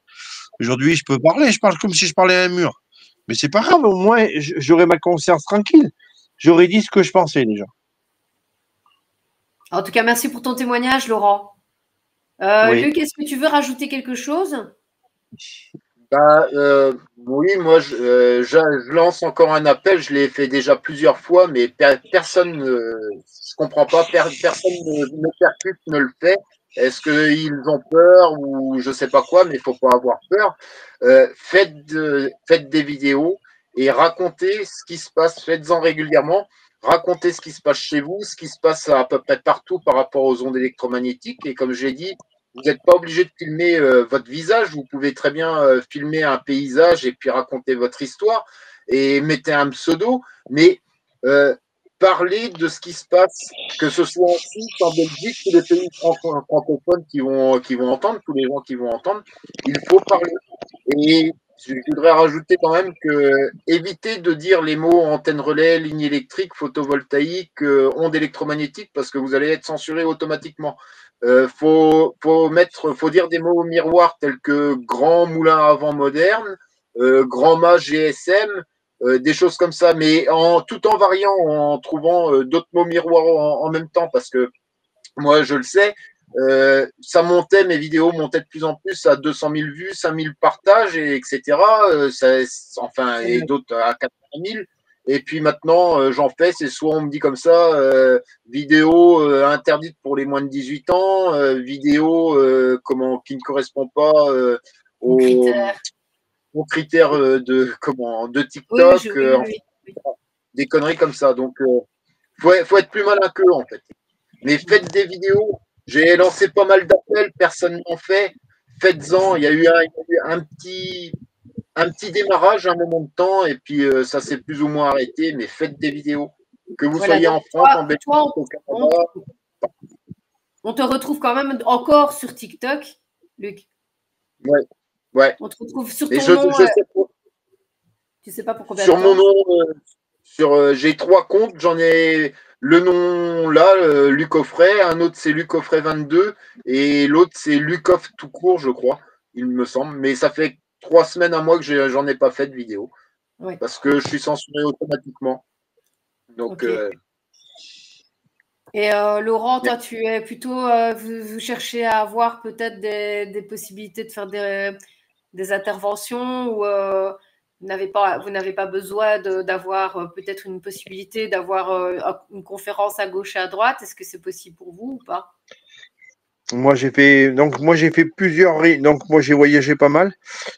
Aujourd'hui, je peux parler, je parle comme si je parlais à un mur. Mais c'est pas grave, au moins, j'aurais ma conscience tranquille. J'aurais dit ce que je pensais déjà. En tout cas, merci pour ton témoignage, Laurent. Oui. Luc, est-ce que tu veux rajouter quelque chose? Oui, moi, je lance encore un appel. Je l'ai fait déjà plusieurs fois, mais personne je comprends pas. Personne ne percute, ne le fait. Est-ce qu'ils ont peur ou je sais pas quoi, mais il faut pas avoir peur. Faites des vidéos et racontez ce qui se passe. Faites-en régulièrement. Racontez ce qui se passe chez vous, ce qui se passe à peu près partout par rapport aux ondes électromagnétiques. Et comme je l'ai dit, vous n'êtes pas obligé de filmer votre visage. Vous pouvez très bien filmer un paysage et puis raconter votre histoire et mettez un pseudo. Mais parlez de ce qui se passe, que ce soit en Suisse, en Belgique, tous les pays francophones qui vont entendre, tous les gens qui vont entendre. Il faut parler. Et je voudrais rajouter quand même que évitez de dire les mots antenne relais, ligne électrique, photovoltaïque, ondes électromagnétiques, parce que vous allez être censuré automatiquement. faut dire des mots au miroir tels que grand moulin à vent moderne, grand mât GSM, des choses comme ça, mais tout en variant, en trouvant d'autres mots miroirs en même temps, parce que moi, je le sais, ça montait, mes vidéos montaient de plus en plus à 200 000 vues, 5 000 partages, etc. Enfin, et d'autres à 400 000. Et puis maintenant, j'en fais, c'est soit on me dit comme ça, vidéo interdite pour les moins de 18 ans, vidéo qui ne correspond pas aux, aux critères de TikTok, des conneries comme ça. Donc, faut être plus malin qu'eux, en fait. Mais faites des vidéos. J'ai lancé pas mal d'appels, personne n'en fait. Faites-en. Il y a eu un petit démarrage à un moment de temps et puis ça s'est plus ou moins arrêté. Mais faites des vidéos. Que vous soyez en France, en Belgique, au Canada. On te retrouve quand même encore sur TikTok, Luc. Ouais, ouais. On te retrouve sur ton nom. Tu sais pas pour combien de temps. Sur mon nom, j'ai 3 comptes. J'en ai le nom là, Luc Offray. Un autre c'est Luc Offray 22 et l'autre c'est Luc Off tout court, je crois, il me semble. Mais ça fait 3 semaines à moi que j'en ai pas fait de vidéo parce que je suis censuré automatiquement. Donc. Et Laurent, toi, tu es plutôt, vous cherchez à avoir peut-être des possibilités de faire des interventions ou vous n'avez pas besoin d'avoir peut-être une possibilité d'avoir une conférence à gauche et à droite. Est-ce que c'est possible pour vous ou pas? Moi, j'ai fait plusieurs. Donc, moi, j'ai voyagé pas mal.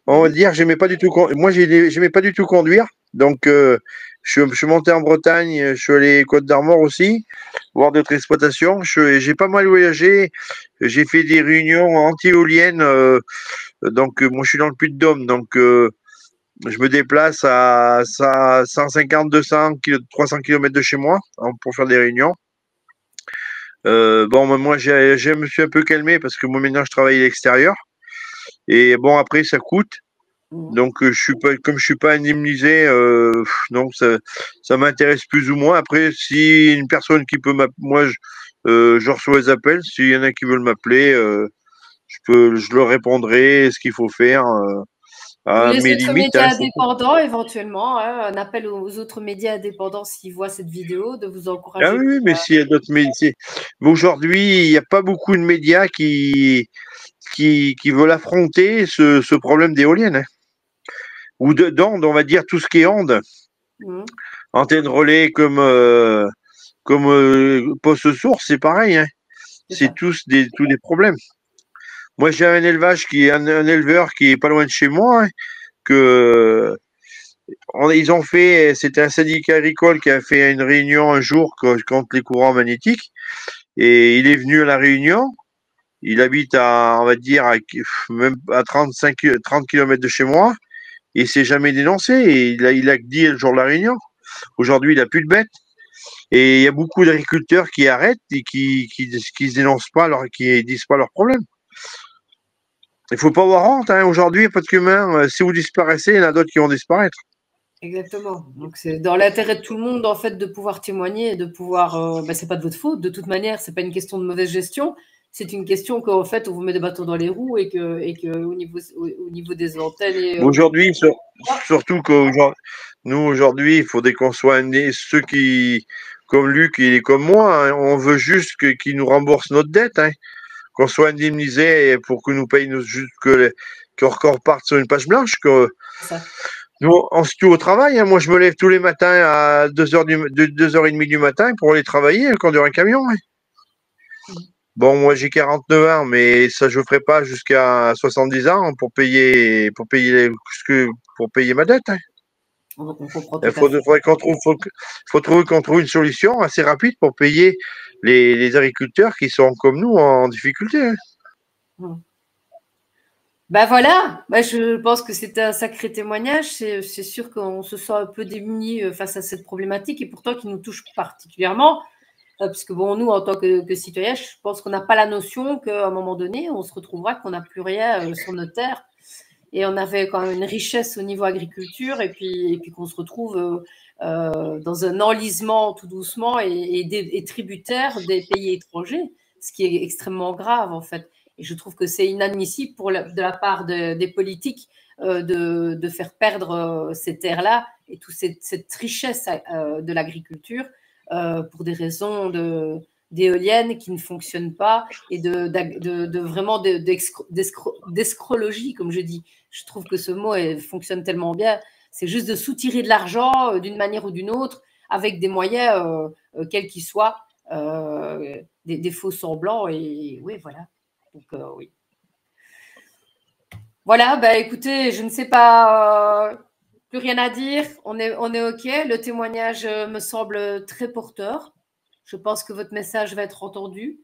On va dire, j'aimais pas du tout. Moi, j'aimais pas du tout conduire. Donc, je suis monté en Bretagne. Je suis allé Côte d'Armor aussi, voir d'autres exploitations. J'ai pas mal voyagé. J'ai fait des réunions anti-éoliennes. Donc, moi, je suis dans le Puy-de-Dôme. Donc, je me déplace à 150, 200, 300 km de chez moi pour faire des réunions. Bon, moi, je me suis un peu calmé parce que moi, maintenant, je travaille à l'extérieur. Et bon, après, ça coûte. Donc, comme je suis pas indemnisé, donc ça m'intéresse plus ou moins. Après, si une personne qui peut m'appeler, moi, je reçois les appels. S'il y en a qui veulent m'appeler, je leur répondrai ce qu'il faut faire. À les mes autres limites. médias indépendants, éventuellement, un appel aux autres médias indépendants s'ils voient cette vidéo, de vous encourager. Ah oui, mais s'il y a d'autres médias. Mais aujourd'hui, il n'y a pas beaucoup de médias qui veulent affronter ce problème d'éoliennes. Hein. Ou d'ondes, on va dire tout ce qui est ondes. Antenne relais comme poste source, c'est pareil. Hein. C'est tous des problèmes. Moi, j'ai un élevage un éleveur qui est pas loin de chez moi, hein, ils ont fait, c'était un syndicat agricole qui a fait une réunion un jour contre les courants magnétiques, et il est venu à la réunion. Il habite on va dire, même à 30 km de chez moi. Et il s'est jamais dénoncé. Et il a dit le jour de la réunion. Aujourd'hui, il a plus de bêtes. Et il y a beaucoup d'agriculteurs qui arrêtent et qui se dénoncent pas, qui disent pas leurs problèmes. Il faut pas avoir honte. Hein. Aujourd'hui, il n'y a pas de qu'humain. Si vous disparaissez, il y en a d'autres qui vont disparaître. Exactement. Donc, c'est dans l'intérêt de tout le monde, en fait, de pouvoir témoigner et de pouvoir. C'est pas de votre faute. De toute manière, c'est pas une question de mauvaise gestion. C'est une question qu'en fait, on vous met des bâtons dans les roues et que au niveau des antennes. Aujourd'hui, surtout qu'aujourd'hui, nous, aujourd'hui, il faudrait qu'on soit ceux qui, comme Luc et comme moi, hein, on veut juste qu'ils nous remboursent notre dette, hein, qu'on soit indemnisé pour que nous payent juste qu'on reparte sur une page blanche. Nous, on se tue au travail. Hein. Moi, je me lève tous les matins à 2h30 du matin pour aller travailler, conduire un camion. Hein. Bon, moi j'ai 49 ans, mais ça je ne ferai pas jusqu'à 70 ans pour payer ma dette. Hein. Il faudrait qu'on trouve une solution assez rapide pour payer les agriculteurs qui sont comme nous en difficulté. Hein. Ben voilà, je pense que c'est un sacré témoignage. C'est sûr qu'on se sent un peu démunis face à cette problématique et pourtant qui nous touche particulièrement. Parce que bon, nous, en tant que citoyens, je pense qu'on n'a pas la notion qu'à un moment donné, on se retrouvera qu'on n'a plus rien sur nos terres. Et on avait quand même une richesse au niveau agriculture et puis qu'on se retrouve dans un enlisement tout doucement et tributaire des pays étrangers. ce qui est extrêmement grave en fait. Et je trouve que c'est inadmissible de la part des politiques de faire perdre ces terres-là et toute cette richesse de l'agriculture pour des raisons d'éoliennes qui ne fonctionnent pas et vraiment d'escrologie, comme je dis. Je trouve que ce mot fonctionne tellement bien. C'est juste de soutirer de l'argent d'une manière ou d'une autre avec des moyens, quels qu'ils soient, des faux semblants. Et oui, voilà. Donc, oui. Voilà, bah, écoutez, je ne sais pas, plus rien à dire. On est OK. Le témoignage me semble très porteur. Je pense que votre message va être entendu.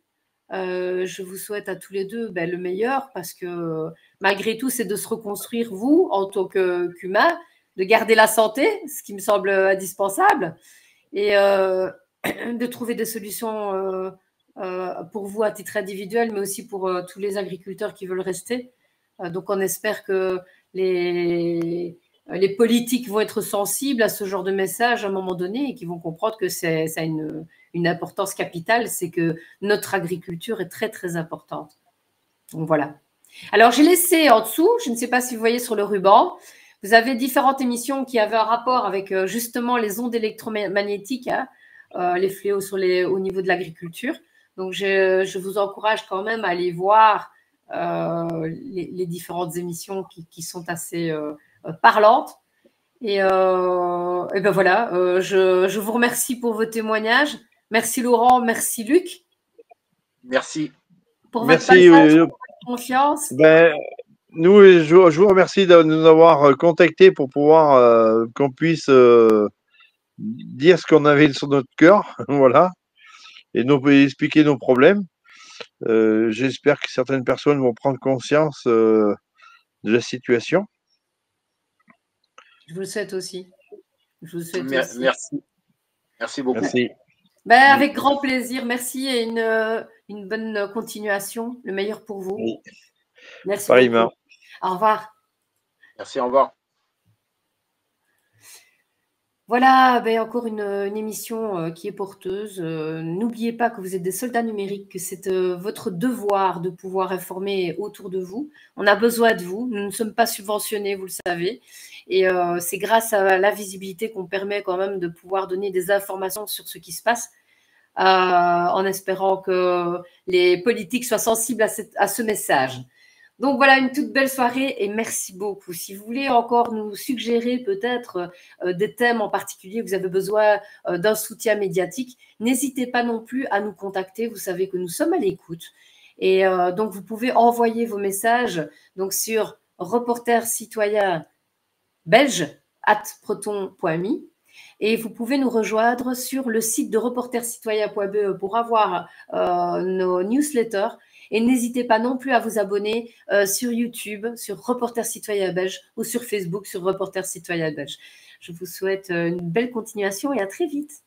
Je vous souhaite à tous les deux le meilleur parce que malgré tout, c'est de se reconstruire, vous, en tant qu'humain, de garder la santé, ce qui me semble indispensable, et de trouver des solutions pour vous à titre individuel, mais aussi pour tous les agriculteurs qui veulent rester. Donc, on espère que les politiques vont être sensibles à ce genre de message à un moment donné et qu'ils vont comprendre que ça a une importance capitale, c'est que notre agriculture est très, très importante. Donc, voilà. Alors, j'ai laissé en dessous, je ne sais pas si vous voyez sur le ruban, vous avez différentes émissions qui avaient un rapport avec justement les ondes électromagnétiques, hein, les fléaux au niveau de l'agriculture. Donc, je vous encourage quand même à aller voir les différentes émissions qui sont assez parlantes. Et ben voilà, je vous remercie pour vos témoignages. Merci Laurent, merci Luc. Merci. Pour votre passage, pour votre confiance. Ben, je vous remercie de nous avoir contactés pour pouvoir qu'on puisse dire ce qu'on avait sur notre cœur, voilà, et expliquer nos problèmes. J'espère que certaines personnes vont prendre conscience de la situation. Je vous le souhaite aussi. Je vous souhaite aussi. Merci. Merci beaucoup. Merci. Ben, avec grand plaisir. Merci et une bonne continuation. Le meilleur pour vous. Oui. Merci Pareillement. beaucoup. Au revoir. Merci, au revoir. Voilà, ben encore une émission qui est porteuse. N'oubliez pas que vous êtes des soldats numériques, que c'est votre devoir de pouvoir informer autour de vous. On a besoin de vous. Nous ne sommes pas subventionnés, vous le savez. Et c'est grâce à la visibilité qu'on permet quand même de pouvoir donner des informations sur ce qui se passe, en espérant que les politiques soient sensibles à ce message. Donc voilà, une toute belle soirée et merci beaucoup. Si vous voulez encore nous suggérer peut-être des thèmes en particulier, vous avez besoin d'un soutien médiatique, n'hésitez pas non plus à nous contacter. Vous savez que nous sommes à l'écoute. Et donc, vous pouvez envoyer vos messages donc, sur reportercitoyenbelge@proton.me et vous pouvez nous rejoindre sur le site de reportercitoyen.be pour avoir nos newsletters. Et n'hésitez pas non plus à vous abonner sur YouTube, sur Reporter Citoyen Belge ou sur Facebook, sur Reporter Citoyen Belge. Je vous souhaite une belle continuation et à très vite.